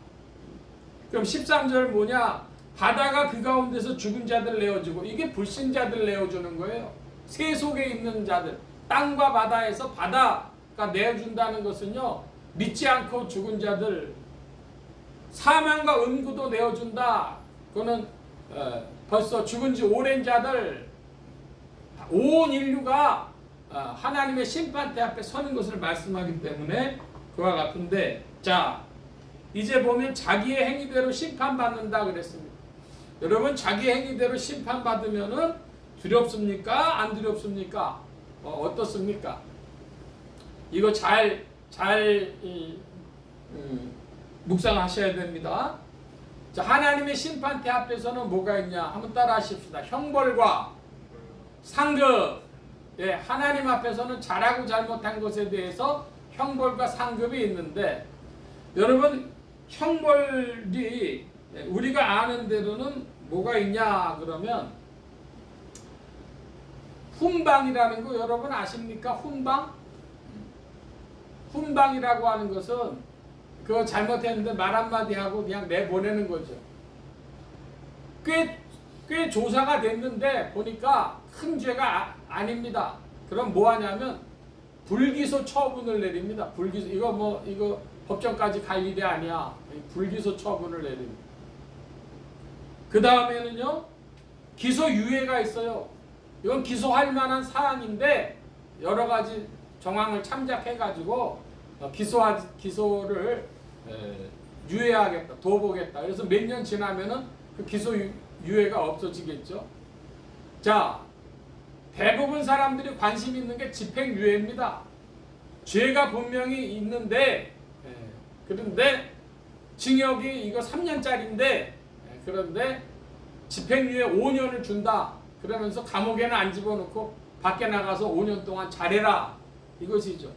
그럼 13절 뭐냐? 바다가 그 가운데서 죽은 자들 내어주고, 이게 불신자들 내어주는 거예요. 새 속에 있는 자들, 땅과 바다에서 바다가 내어준다는 것은요, 믿지 않고 죽은 자들. 사망과 음구도 내어준다. 그거는 벌써 죽은 지 오랜 자들, 온 인류가 하나님의 심판대 앞에 서는 것을 말씀하기 때문에 그와 같은데, 자, 이제 보면 자기의 행위대로 심판받는다 그랬습니다. 여러분, 자기 행위대로 심판받으면은 두렵습니까? 안 두렵습니까? 어떻습니까? 이거 잘 묵상하셔야 됩니다. 자, 하나님의 심판대 앞에서는 뭐가 있냐? 한번 따라 하십시다. 형벌과 상급. 예, 하나님 앞에서는 잘하고 잘못한 것에 대해서 형벌과 상급이 있는데, 여러분, 형벌이 우리가 아는 대로는 뭐가 있냐 그러면 훈방이라는 거 여러분 아십니까? 훈방? 훈방이라고 하는 것은 그거 잘못했는데 말 한마디 하고 그냥 내보내는 거죠. 꽤 조사가 됐는데 보니까 큰 죄가 아닙니다. 그럼 뭐 하냐면 불기소 처분을 내립니다. 불기소, 이거 법정까지 갈 일이 아니야. 불기소 처분을 내립니다. 그 다음에는요, 기소유예가 있어요. 이건 기소할 만한 사안인데 여러 가지 정황을 참작해가지고 기소를 유예하겠다, 둬보겠다. 그래서 몇 년 지나면은 그 기소유예가 없어지겠죠. 자, 대부분 사람들이 관심 있는 게 집행유예입니다. 죄가 분명히 있는데, 그런데 징역이 이거 3년짜리인데, 그런데 집행유예 5년을 준다. 그러면서 감옥에는 안 집어넣고 밖에 나가서 5년 동안 잘해라. 이것이죠.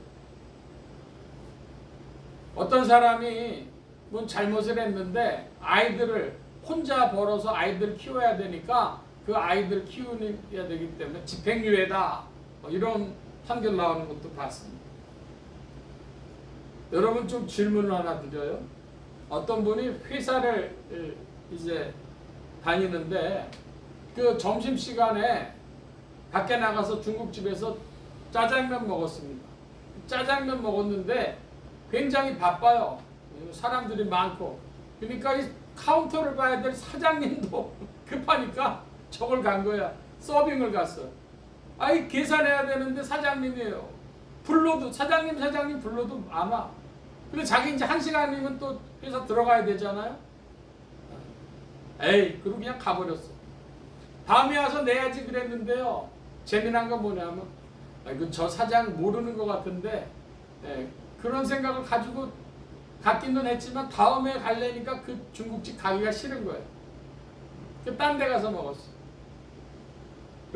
어떤 사람이 뭔 잘못을 했는데 아이들을 혼자 벌어서 아이들 키워야 되니까 그 아이들 키워야 되기 때문에 집행유예다. 이런 판결 나오는 것도 봤습니다. 여러분 좀 질문을 하나 드려요. 어떤 분이 회사를 이제 다니는데 그 점심시간에 밖에 나가서 중국집에서 짜장면 먹었습니다. 짜장면 먹었는데 굉장히 바빠요. 사람들이 많고. 그러니까 이 카운터를 봐야 될 사장님도 급하니까 저걸 간 거야. 서빙을 갔어. 아이 계산해야 되는데 사장님이에요. 불러도 사장님 불러도 안 와. 근데 자기 이제 1시간이면 또 회사 들어가야 되잖아요. 에이, 그리고 그냥 가버렸어. 다음에 와서 내야지 그랬는데요. 재미난 건 뭐냐면, 저 사장 모르는 것 같은데, 그런 생각을 가지고 갔기는 했지만 다음에 가려니까 그 중국집 가기가 싫은 거예요. 딴 데 가서 먹었어.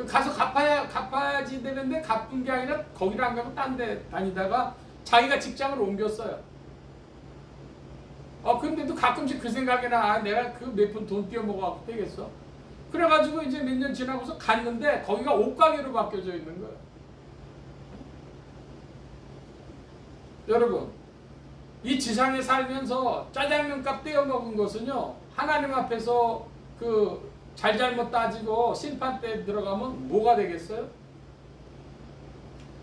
가서 갚아야지 되는데 갚은 게 아니라 거기를 안 가고 딴 데 다니다가 자기가 직장을 옮겼어요. 근데도 가끔씩 그 생각이 나. 내가 그 몇 푼 돈 띄워 먹어갖고 되겠어? 그래가지고 이제 몇 년 지나고서 갔는데 거기가 옷가게로 바뀌어져 있는 거예요. 여러분, 이 지상에 살면서 짜장면 값 떼어 먹은 것은요, 하나님 앞에서 그 잘잘못 따지고 심판대에 들어가면 뭐가 되겠어요?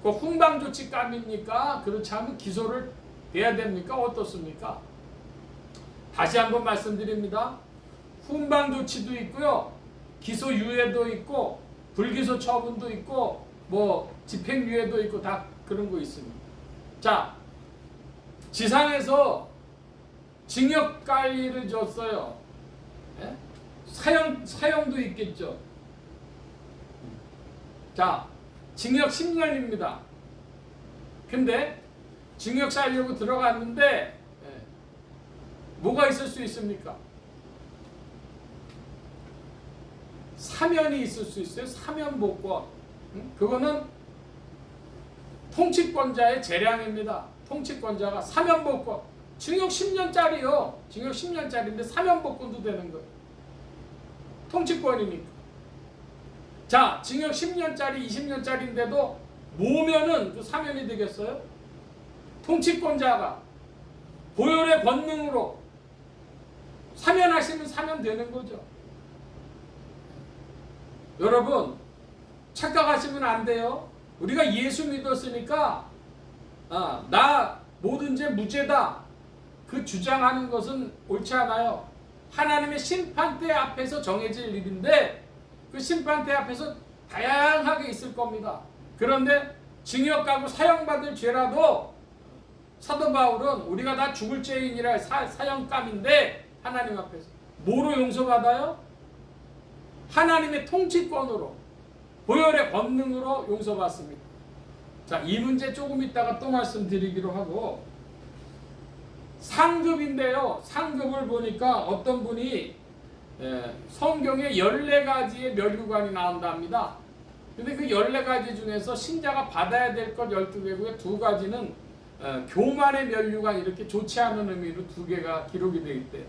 그 훈방조치 값입니까? 그렇지 않으면 기소를 해야 됩니까? 어떻습니까? 다시 한번 말씀드립니다. 훈방조치도 있고요, 기소유예도 있고, 불기소 처분도 있고, 뭐 집행유예도 있고, 다 그런 거 있습니다. 자, 지상에서 징역 관리를 줬어요. 예? 사형도 있겠죠. 자, 징역 10년입니다. 근데 징역 살려고 들어갔는데 뭐가 있을 수 있습니까? 사면이 있을 수 있어요. 사면복권. 그거는 통치권자의 재량입니다. 통치권자가 사면복권. 징역 10년짜리요. 징역 10년짜리인데 사면복권도 되는 거예요. 통치권이니까. 자, 징역 10년짜리, 20년짜리인데도 모면은 그 사면이 되겠어요? 통치권자가 보혈의 권능으로 사면하시면 사면되는 거죠. 여러분, 착각하시면 안 돼요. 우리가 예수 믿었으니까 나 모든 죄 무죄다, 그 주장하는 것은 옳지 않아요. 하나님의 심판대 앞에서 정해질 일인데 그 심판대 앞에서 다양하게 있을 겁니다. 그런데 징역 가고 사형받을 죄라도 사도 바울은 우리가 다 죽을 죄인이라 사형감인데 하나님 앞에서 뭐로 용서받아요? 하나님의 통치권으로. 보혈의 권능으로 용서받습니다. 자, 이 문제 조금 이따가 또 말씀드리기로 하고, 상급인데요. 상급을 보니까 어떤 분이 성경에 14가지의 멸류관이 나온답니다. 근데 그 14가지 중에서 신자가 받아야 될 것 12개고요. 2가지는 교만의 멸류관, 이렇게 좋지 않은 의미로 2개가 기록이 되어 있대요.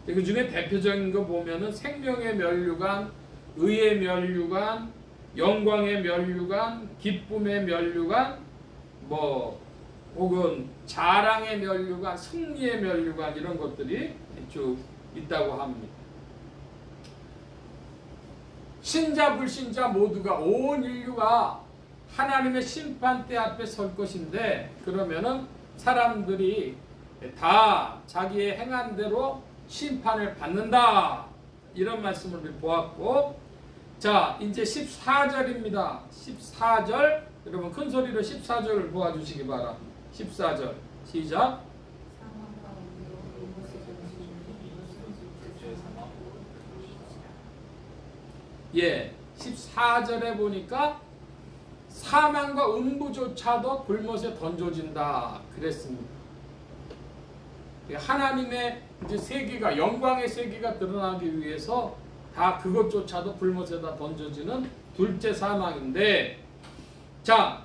그 중에 대표적인 거 보면은 생명의 멸류관, 의의 멸류관, 영광의 멸류관, 기쁨의 멸류관, 혹은 자랑의 멸류관, 승리의 멸류관, 이런 것들이 쭉 있다고 합니다. 신자 불신자 모두가, 온 인류가 하나님의 심판대 앞에 설 것인데, 그러면은 사람들이 다 자기의 행한 대로 심판을 받는다, 이런 말씀을 보았고, 자, 이제 14절입니다. 14절, 여러분 큰 소리로 14절을 보아주시기 바랍니다. 14절 시작. 사망과 음부로 이곳에 던지니 이것은 사망하고 예, 14절에 보니까 사망과 음부조차도 불못에 던져진다 그랬습니다. 하나님의 이제 세계가, 영광의 세계가 드러나기 위해서 다 그것조차도 불못에다 던져지는 둘째 사망인데, 자,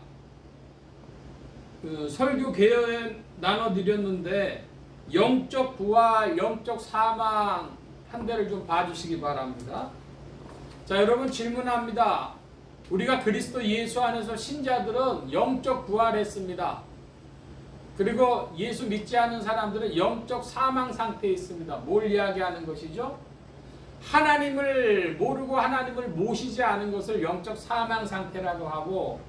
그 설교 개요에 나눠드렸는데 영적 부활, 영적 사망 한 대를 좀 봐주시기 바랍니다. 자, 여러분 질문합니다. 우리가 그리스도 예수 안에서 신자들은 영적 부활했습니다. 그리고 예수 믿지 않는 사람들은 영적 사망 상태에 있습니다. 뭘 이야기하는 것이죠? 하나님을 모르고 하나님을 모시지 않은 것을 영적 사망 상태라고 하고,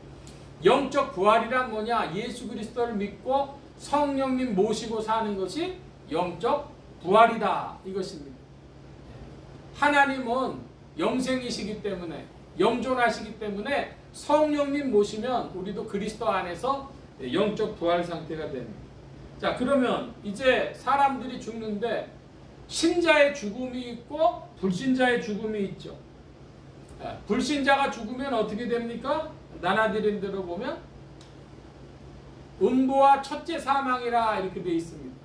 영적 부활이란 뭐냐? 예수 그리스도를 믿고 성령님 모시고 사는 것이 영적 부활이다, 이것입니다. 하나님은 영생이시기 때문에, 영존하시기 때문에 성령님 모시면 우리도 그리스도 안에서 영적 부활 상태가 됩니다. 자, 그러면 이제 사람들이 죽는데 신자의 죽음이 있고 불신자의 죽음이 있죠. 불신자가 죽으면 어떻게 됩니까? 나눠드린 대로 보면 음부와 첫째 사망이라 이렇게 되어 있습니다.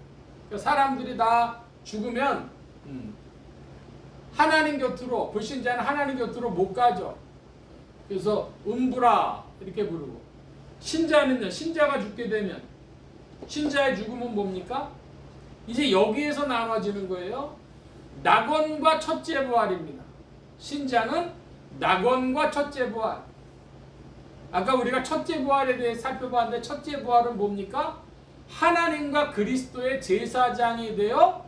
그러니까 사람들이 다 죽으면 하나님 곁으로, 불신자는 하나님 곁으로 못 가죠. 그래서 음부라 이렇게 부르고, 신자는요, 신자가 죽게 되면 신자의 죽음은 뭡니까? 이제 여기에서 나눠지는 거예요. 낙원과 첫째 부활입니다. 신자는 낙원과 첫째 부활. 아까 우리가 첫째 부활에 대해 살펴봤는데, 첫째 부활은 뭡니까? 하나님과 그리스도의 제사장이 되어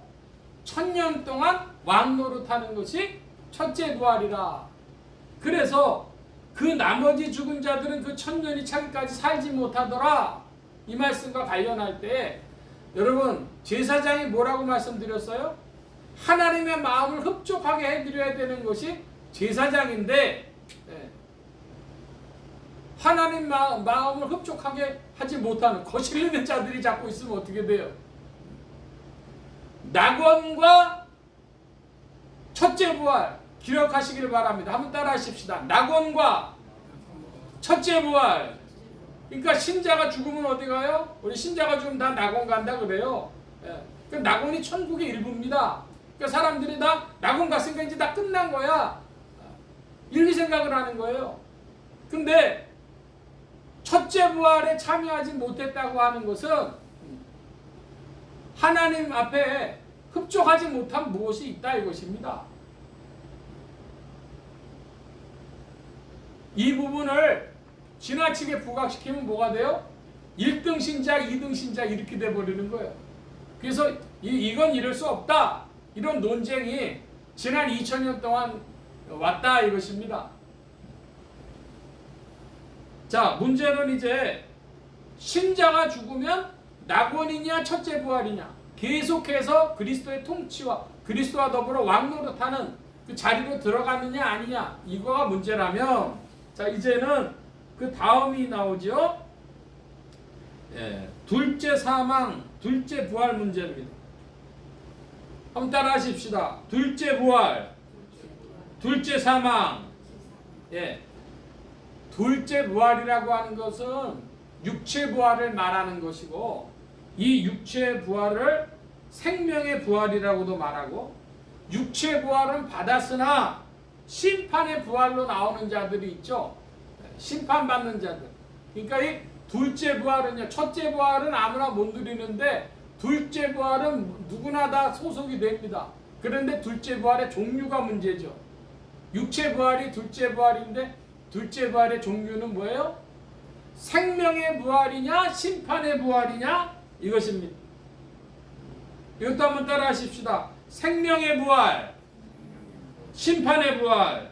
1000년 동안 왕노릇하는 것이 첫째 부활이라. 그래서 그 나머지 죽은 자들은 그 1000년이 차기까지 살지 못하더라, 이 말씀과 관련할 때 여러분 제사장이 뭐라고 말씀드렸어요? 하나님의 마음을 흡족하게 해드려야 되는 것이 제사장인데, 하나님 마음을 흡족하게 하지 못하는 거슬리는 자들이 자꾸 있으면 어떻게 돼요? 낙원과 첫째 부활 기억하시길 바랍니다. 한번 따라 하십시다. 낙원과 첫째 부활. 그러니까 신자가 죽으면 어디 가요? 우리 신자가 죽으면 다 낙원 간다 그래요. 그 낙원이 천국의 일부입니다. 그러니까 사람들이 다 낙원 갔으니까 이제 다 끝난 거야, 이렇게 생각을 하는 거예요. 근데 첫째 부활에 참여하지 못했다고 하는 것은 하나님 앞에 흡족하지 못한 무엇이 있다, 이것입니다. 이 부분을 지나치게 부각시키면 뭐가 돼요? 1등 신자, 2등 신자 이렇게 돼버리는 거예요. 그래서 이건 이럴 수 없다, 이런 논쟁이 지난 2000년 동안 왔다, 이것입니다. 자, 문제는 이제 신자가 죽으면 낙원이냐 첫째 부활이냐, 계속해서 그리스도의 통치와 그리스도와 더불어 왕노릇하는 그 자리로 들어가느냐 아니냐, 이거가 문제라면, 자, 이제는 그 다음이 나오죠. 둘째 사망, 둘째 부활 문제입니다. 한번 따라 하십시다. 둘째 부활, 둘째 사망. 예. 둘째 부활이라고 하는 것은 육체 부활을 말하는 것이고, 이 육체 부활을 생명의 부활이라고도 말하고, 육체 부활은 받았으나 심판의 부활로 나오는 자들이 있죠. 심판받는 자들. 그러니까 이 둘째 부활은요, 첫째 부활은 아무나 못 누리는데 둘째 부활은 누구나 다 소속이 됩니다. 그런데 둘째 부활의 종류가 문제죠. 육체 부활이 둘째 부활인데 둘째 부활의 종류는 뭐예요? 생명의 부활이냐 심판의 부활이냐 이것입니다. 이것도 한번 따라 하십시다. 생명의 부활, 심판의 부활.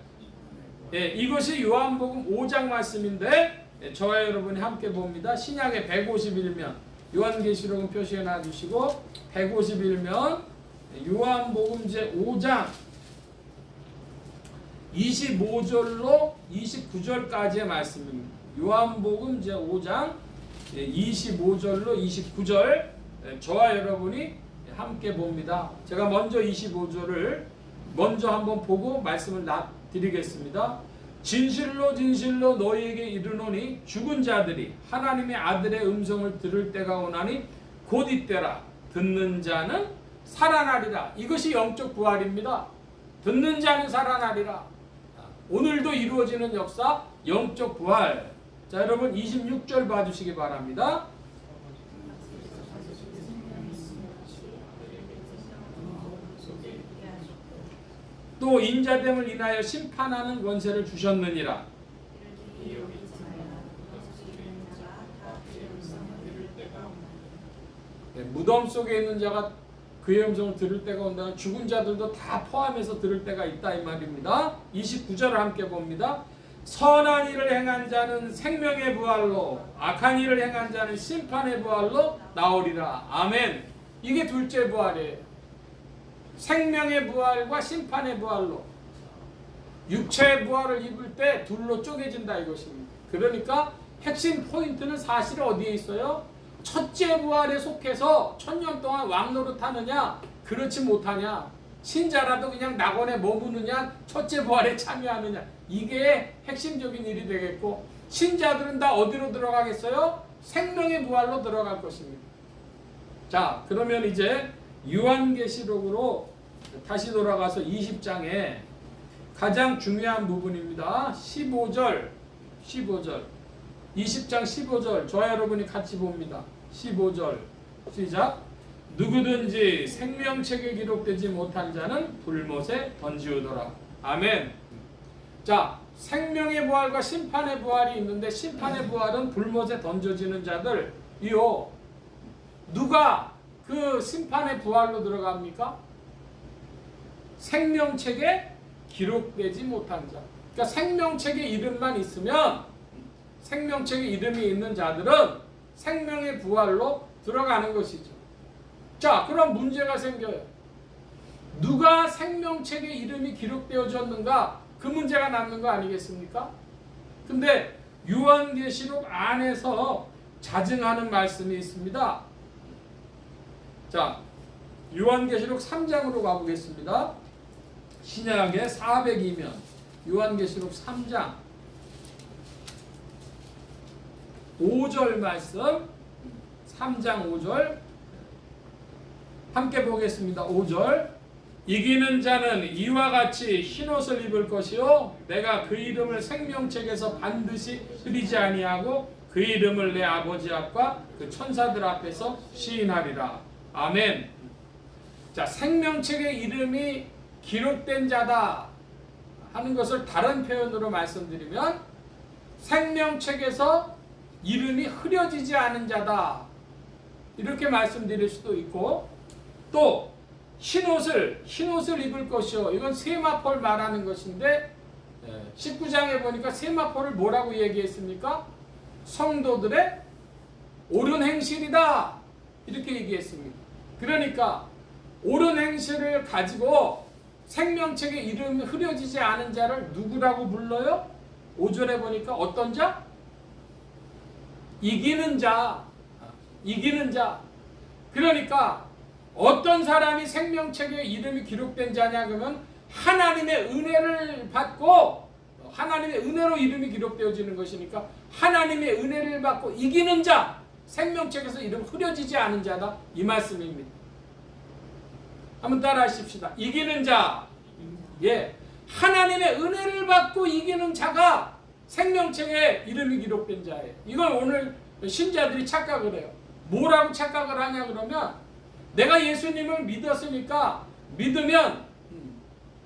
예, 이것이 요한복음 5장 말씀인데, 예, 저와 여러분이 함께 봅니다. 신약의 151면 요한계시록은 표시해 놔주시고, 151면 요한복음 제5장 25절로 29절까지의 말씀입니다. 요한복음 제5장 25절로 29절, 저와 여러분이 함께 봅니다. 제가 먼저 25절을 먼저 한번 보고 말씀을 드리겠습니다. 진실로 진실로 너희에게 이르노니 죽은 자들이 하나님의 아들의 음성을 들을 때가 오나니 곧 이때라. 듣는 자는 살아나리라. 이것이 영적 부활입니다. 듣는 자는 살아나리라. 오늘도 이루어지는 역사, 영적 부활. 자, 여러분 26절 봐주시기 바랍니다. 또 인자됨을 인하여 심판하는 권세를 주셨느니라. 네, 무덤 속에 있는 자가 그의 음성을 들을 때가 온다. 죽은 자들도 다 포함해서 들을 때가 있다 이 말입니다. 29절을 함께 봅니다. 선한 일을 행한 자는 생명의 부활로, 악한 일을 행한 자는 심판의 부활로 나오리라. 아멘. 이게 둘째 부활이에요. 생명의 부활과 심판의 부활로. 육체의 부활을 입을 때 둘로 쪼개진다 이것입니다. 그러니까 핵심 포인트는 사실 어디에 있어요? 첫째 부활에 속해서 1000년 동안 왕노릇하느냐, 그렇지 못하냐, 신자라도 그냥 낙원에 머무느냐, 첫째 부활에 참여하느냐, 이게 핵심적인 일이 되겠고, 신자들은 다 어디로 들어가겠어요? 생명의 부활로 들어갈 것입니다. 자, 그러면 이제 요한계시록으로 다시 돌아가서 20장에 가장 중요한 부분입니다. 15절 20장 15절 저와 여러분이 같이 봅니다. 15절 시작. 누구든지 생명책에 기록되지 못한 자는 불못에 던지우더라. 아멘. 자, 생명의 부활과 심판의 부활이 있는데, 심판의 부활은 불못에 던져지는 자들. 이요, 누가 그 심판의 부활로 들어갑니까? 생명책에 기록되지 못한 자. 그러니까 생명책에 이름만 있으면, 생명책에 이름이 있는 자들은 생명의 부활로 들어가는 것이죠. 자, 그럼 문제가 생겨요. 누가 생명책에 이름이 기록되어졌는가? 그 문제가 남는 거 아니겠습니까? 근데 요한계시록 안에서 자증하는 말씀이 있습니다. 자, 요한계시록 3장으로 가보겠습니다. 신약의 402면 요한계시록 3장 5절 말씀, 3장 5절 함께 보겠습니다. 5절. 이기는 자는 이와 같이 흰옷을 입을 것이요 내가 그 이름을 생명책에서 반드시 흐리지 아니하고 그 이름을 내 아버지 앞과 그 천사들 앞에서 시인하리라. 아멘. 자, 생명책에 이름이 기록된 자다 하는 것을 다른 표현으로 말씀드리면 생명책에서 이름이 흐려지지 않은 자다 이렇게 말씀드릴 수도 있고, 또 흰옷을 입을 것이요, 이건 세마포를 말하는 것인데 19장에 보니까 세마포를 뭐라고 얘기했습니까? 성도들의 옳은 행실이다 이렇게 얘기했습니다. 그러니까 옳은 행실을 가지고 생명책에 이름이 흐려지지 않은 자를 누구라고 불러요? 5절에 보니까 어떤 자? 이기는 자. 이기는 자. 그러니까 어떤 사람이 생명책에 이름이 기록된 자냐 그러면 하나님의 은혜를 받고 하나님의 은혜로 이름이 기록되어지는 것이니까 하나님의 은혜를 받고 이기는 자, 생명책에서 이름 흐려지지 않은 자다, 이 말씀입니다. 한번 따라 하십시다. 이기는 자, 예, 하나님의 은혜를 받고 이기는 자가 생명책에 이름이 기록된 자예요. 이걸 오늘 신자들이 착각을 해요. 뭐라고 착각을 하냐 그러면, 내가 예수님을 믿었으니까, 믿으면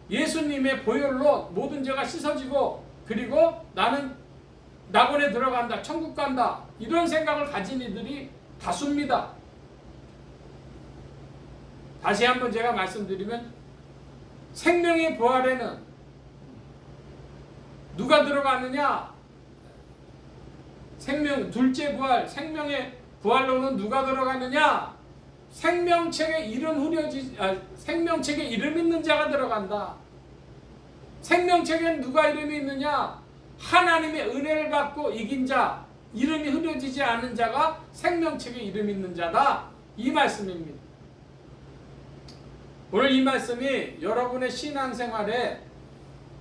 예수님의 보혈로 모든 죄가 씻어지고, 그리고 나는 낙원에 들어간다, 천국 간다, 이런 생각을 가진 이들이 다수입니다. 다시 한번 제가 말씀드리면, 생명의 부활에는 누가 들어가느냐? 둘째 부활, 생명의 부활로는 누가 들어가느냐? 생명책에 이름 있는 자가 들어간다. 생명책엔 누가 이름이 있느냐? 하나님의 은혜를 받고 이긴 자, 이름이 흐려지지 않은 자가 생명책에 이름 있는 자다, 이 말씀입니다. 오늘 이 말씀이 여러분의 신앙생활에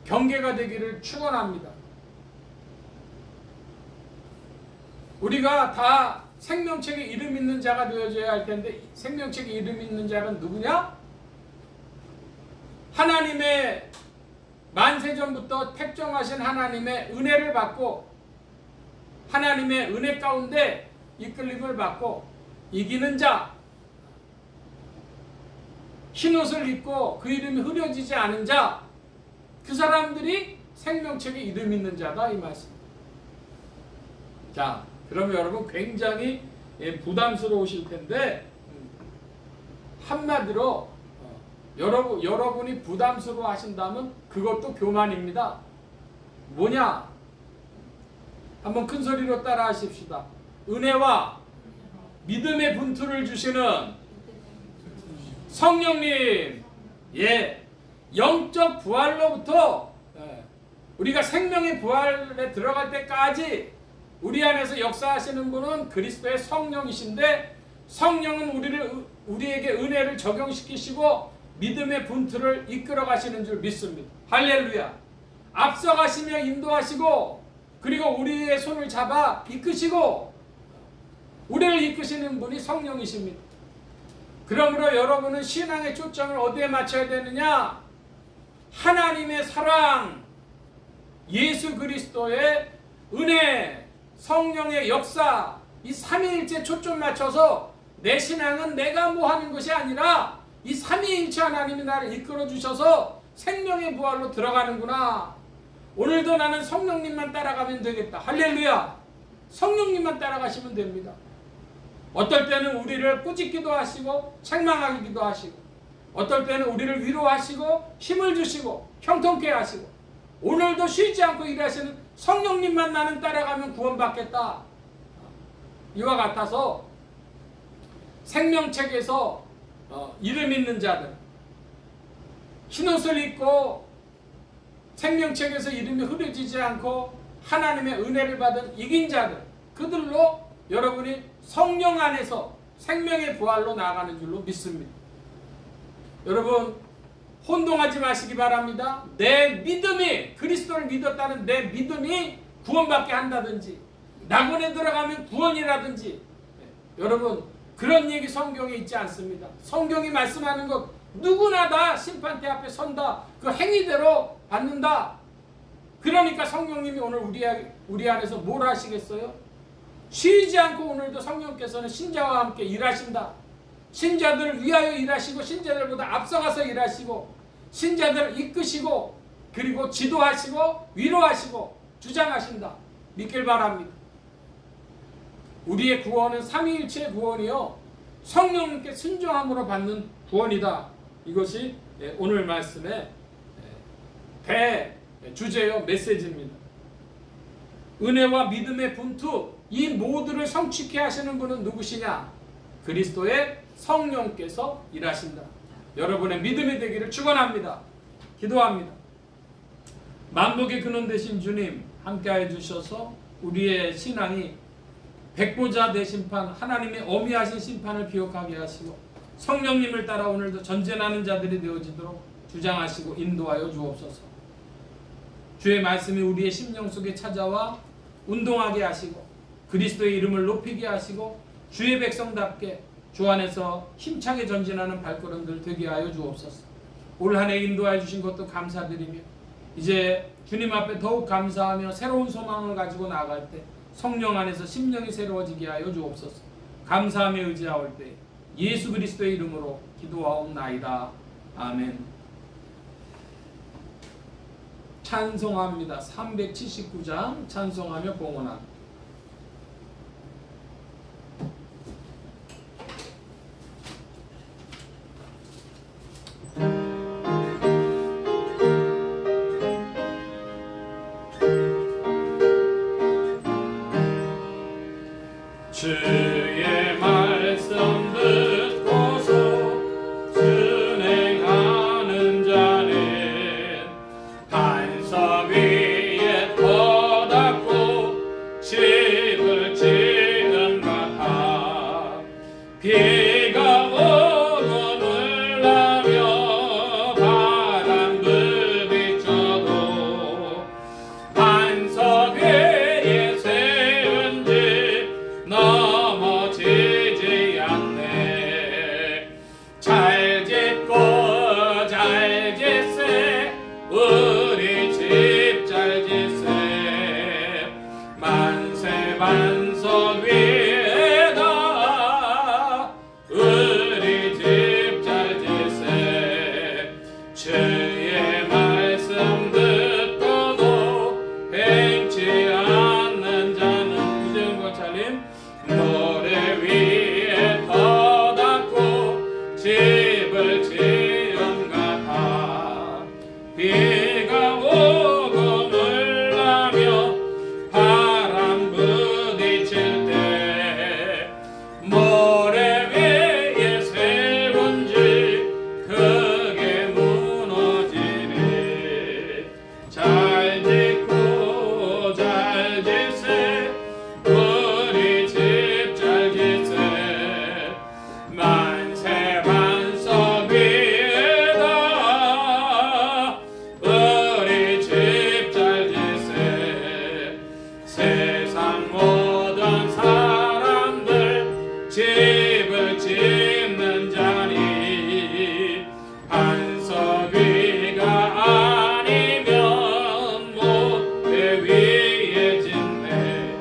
경계가 되기를 축원합니다. 우리가 다 생명책에 이름 있는 자가 되어져야 할 텐데, 생명책에 이름 있는 자는 누구냐? 하나님의 만세전부터 택정하신 하나님의 은혜를 받고, 하나님의 은혜 가운데 이끌림을 받고 이기는 자, 흰옷을 입고 그 이름이 흐려지지 않은 자, 그 사람들이 생명책에 이름 있는 자다, 이 말씀. 자, 그러면 여러분 굉장히 부담스러우실 텐데, 한마디로 여러분이 부담스러워 하신다면 그것도 교만입니다. 뭐냐? 한번 큰 소리로 따라 하십시다. 은혜와 믿음의 분투를 주시는 성령님, 예, 영적 부활로부터 우리가 생명의 부활에 들어갈 때까지 우리 안에서 역사하시는 분은 그리스도의 성령이신데, 성령은 우리에게 은혜를 적용시키시고 믿음의 분투를 이끌어 가시는 줄 믿습니다. 할렐루야. 앞서가시며 인도하시고, 그리고 우리의 손을 잡아 이끄시고, 우리를 이끄시는 분이 성령이십니다. 그러므로 여러분은 신앙의 초점을 어디에 맞춰야 되느냐? 하나님의 사랑, 예수 그리스도의 은혜, 성령의 역사, 이 삼위일체 초점 맞춰서 내 신앙은 내가 뭐 하는 것이 아니라 이 삼위일체 하나님이 나를 이끌어 주셔서 생명의 부활로 들어가는구나. 오늘도 나는 성령님만 따라가면 되겠다. 할렐루야. 성령님만 따라가시면 됩니다. 어떨 때는 우리를 꾸짖기도 하시고 책망하기도 하시고, 어떨 때는 우리를 위로하시고 힘을 주시고 형통케 하시고, 오늘도 쉬지 않고 일하시는 성령님만 나는 따라가면 구원받겠다. 이와 같아서 생명책에서 이름 있는 자들, 흰옷을 입고 생명책에서 이름이 흐려지지 않고 하나님의 은혜를 받은 이긴 자들, 그들로 여러분이 성령 안에서 생명의 부활로 나아가는 줄로 믿습니다. 여러분, 혼동하지 마시기 바랍니다. 내 믿음이, 그리스도를 믿었다는 내 믿음이 구원받게 한다든지, 낙원에 들어가면 구원이라든지, 여러분, 그런 얘기 성경에 있지 않습니다. 성경이 말씀하는 것, 누구나 다 심판대 앞에 선다, 그 행위대로 받는다. 그러니까 성령님이 오늘 우리 안에서 뭘 하시겠어요? 쉬지 않고 오늘도 성령께서는 신자와 함께 일하신다. 신자들을 위하여 일하시고, 신자들보다 앞서가서 일하시고, 신자들을 이끄시고, 그리고 지도하시고 위로하시고 주장하신다. 믿길 바랍니다. 우리의 구원은 삼위일체의 구원이요, 성령님께 순종함으로 받는 구원이다. 이것이 오늘 말씀의 대주제요, 메시지입니다. 은혜와 믿음의 분투, 이 모두를 성취케 하시는 분은 누구시냐? 그리스도의 성령께서 일하신다. 여러분의 믿음이 되기를 축원합니다. 기도합니다. 만복의 근원 되신 주님, 함께해 주셔서 우리의 신앙이 백보자 대심판, 하나님의 어미하신 심판을 기억하게 하시고, 성령님을 따라 오늘도 전쟁하는 자들이 되어지도록 주장하시고 인도하여 주옵소서. 주의 말씀이 우리의 심령 속에 찾아와 운동하게 하시고 그리스도의 이름을 높이게 하시고 주의 백성답게 주 안에서 힘차게 전진하는 발걸음들 되게 하여 주옵소서. 올 한 해 인도하여 주신 것도 감사드리며 이제 주님 앞에 더욱 감사하며 새로운 소망을 가지고 나아갈 때 성령 안에서 심령이 새로워지게 하여 주옵소서. 감사하며 의지하올 때 예수 그리스도의 이름으로 기도하옵나이다. 아멘. 찬송합니다. 379장 찬송하며 봉헌합니다. 주의 말씀 듣고서 순행하는 자는 반석 위에 터닫고 집을 지은 같아 비가 오고 물나며 바람 부딪혀도 반석 위에 세운 집 넘어지지 않네. 잘 짓고 잘 짓세 우리 집 잘 짓세 만세 반석 위에다 우리 집 잘 짓세 주의 말씀 듣고도 행치 않는 자는 구정과 차림 모래 위에 터닫고 집을 지은 같아 비가 오고 물나며 바람 부딪힐 때 모래 위에 세운 집 크게 무너지네. 잘 짓고 잘 짓세 우리 집 잘 짓세 만세 반석 위에다 우리 집 잘 짓세 세상 모든 사람들 집을 짓는 자니 반석 위가 아니면 모래 위에 짓네.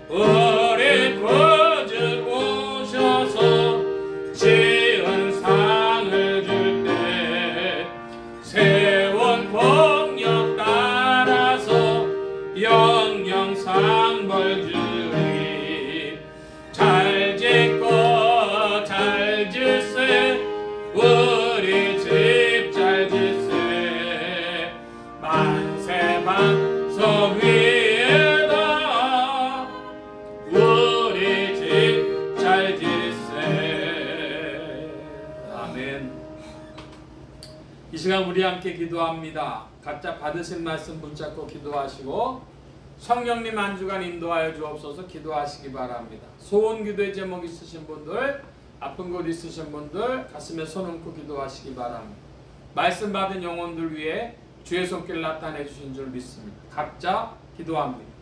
우리 구주 오셔서 지은 상을 줄 때 세운 폭력 따라서 영영 상벌 주리. 잘 짓고 잘 짓세 우리 집 잘 짓세 만세 반석 위에다 우리 집 잘 짓세. 아멘. 이 시간 우리 함께 기도합니다. 각자 받으신 말씀 붙잡고 기도하시고 성령님 한 주간 인도하여 주옵소서. 기도하시기 바랍니다. 소원 기도의 제목 있으신 분들, 아픈 곳 있으신 분들 가슴에 손 얹고 기도하시기 바랍니다. 말씀 받은 영혼들 위해 주의 손길 나타내 주신 줄 믿습니다. 각자 기도합니다.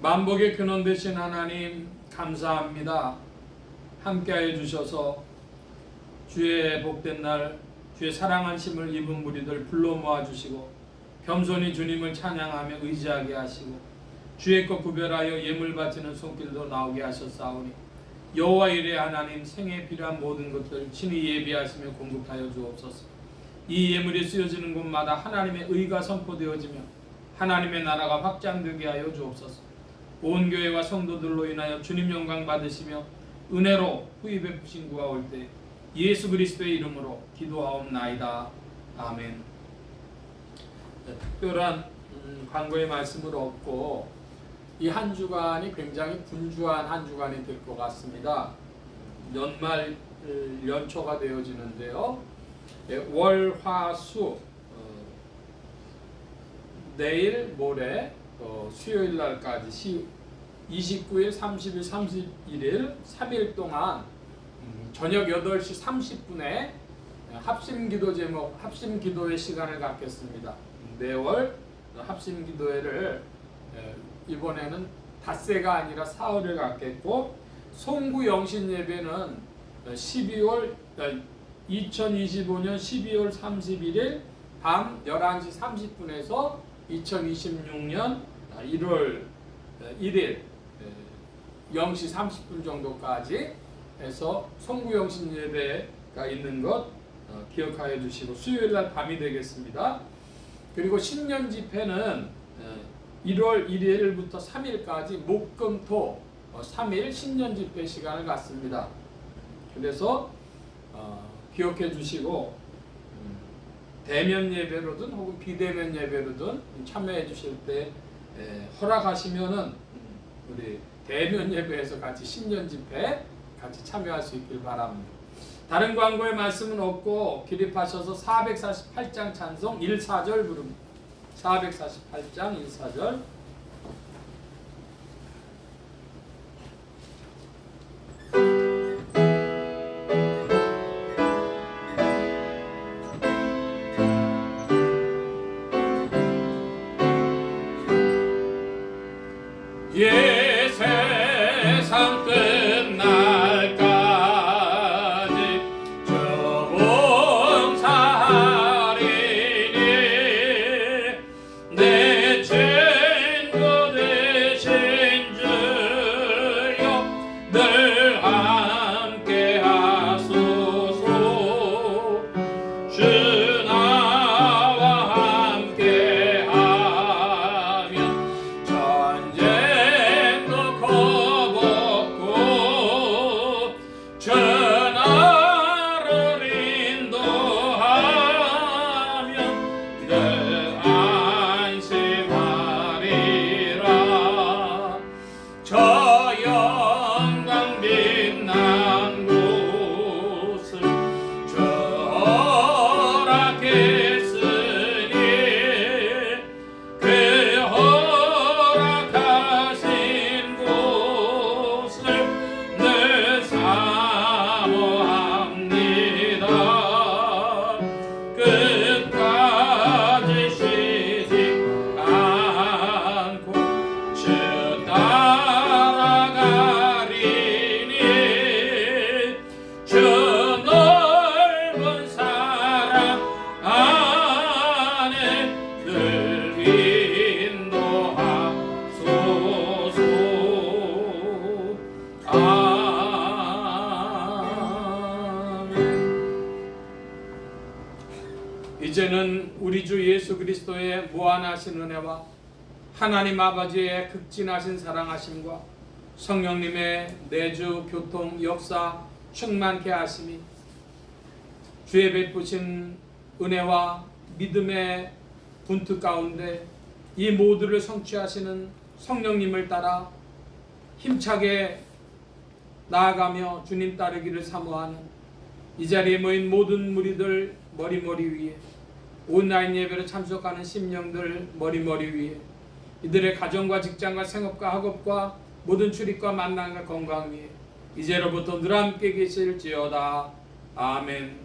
만복의 근원 되신 하나님 감사합니다. 함께하여 주셔서 주의 복된 날 주의 사랑하심을 입은 무리들 불러 모아주시고 겸손히 주님을 찬양하며 의지하게 하시고 주의 것 구별하여 예물 바치는 손길도 나오게 하셨사오니 여호와 이레 하나님 생에 필요한 모든 것들 친히 예비하시며 공급하여 주옵소서. 이 예물이 쓰여지는 곳마다 하나님의 의가 선포되어지며 하나님의 나라가 확장되게 하여 주옵소서. 온 교회와 성도들로 인하여 주님 영광 받으시며 은혜로 후히 베푸신 구가 올 때 예수 그리스도의 이름으로 기도하옵나이다. 아멘. 특별한 광고의 말씀을 얻고 이 한 주간이 굉장히 분주한 한 주간이 될 것 같습니다. 연말 연초가 되어지는데요. 월, 화, 수 내일 모레 수요일 날까지 29일, 30일, 31일 3일 동안 저녁 8시 30분에 합심기도 제목 합심기도의 시간을 갖겠습니다. 매월 합심기도회를 이번에는 닷새가 아니라 사흘을 갖겠고 송구 영신 예배는 2025년 12월 31일 밤 11시 30분에서 2026년 1월 1일 0시 30분 정도까지 해서 송구 영신 예배가 있는 것 기억하여 주시고 수요일날 밤이 되겠습니다. 그리고 신년 집회는 1월 1일부터 3일까지 목금토 3일 신년 집회 시간을 갖습니다. 그래서 기억해 주시고 대면 예배로든 혹은 비대면 예배로든 참여해 주실 때 허락하시면은 우리 대면 예배에서 같이 신년 집회 같이 참여할 수 있길 바랍니다. 다른 광고의 말씀은 없고 기립하셔서 448장 찬송 1,4절 부릅니다. 448장 1,4절. 예 세상 끝날까지 저봉사하리니 내 친구 되신 주여 늘 함께 하소서. 주 나와 함께 하면 전쟁도 거벗고 전하를 인도하며 늘 안심하리라. 저 영광 빛난 곳을 허락했으니 그 허락하신 곳을 늘 사모합니다. 끝까지 쉬지 않고 주 따라가리니 주 넓은 사랑 안에 늘 인도하소서. 아멘. 이제는 우리 주 예수 그리스도의 무한하신 은혜와 하나님 아버지의 극진하신 사랑하심과 성령님의 내주 교통 역사 충만케 하심이 주의 베푸신 은혜와 믿음의 분투 가운데 이 모두를 성취하시는 성령님을 따라 힘차게 나아가며 주님 따르기를 사모하는 이 자리에 모인 모든 무리들 머리머리 위에 온라인 예배로 참석하는 심령들 머리머리 위에 이들의 가정과 직장과 생업과 학업과 모든 출입과 만남과 건강 위에 이제로부터 늘 함께 계실지어다. 아멘.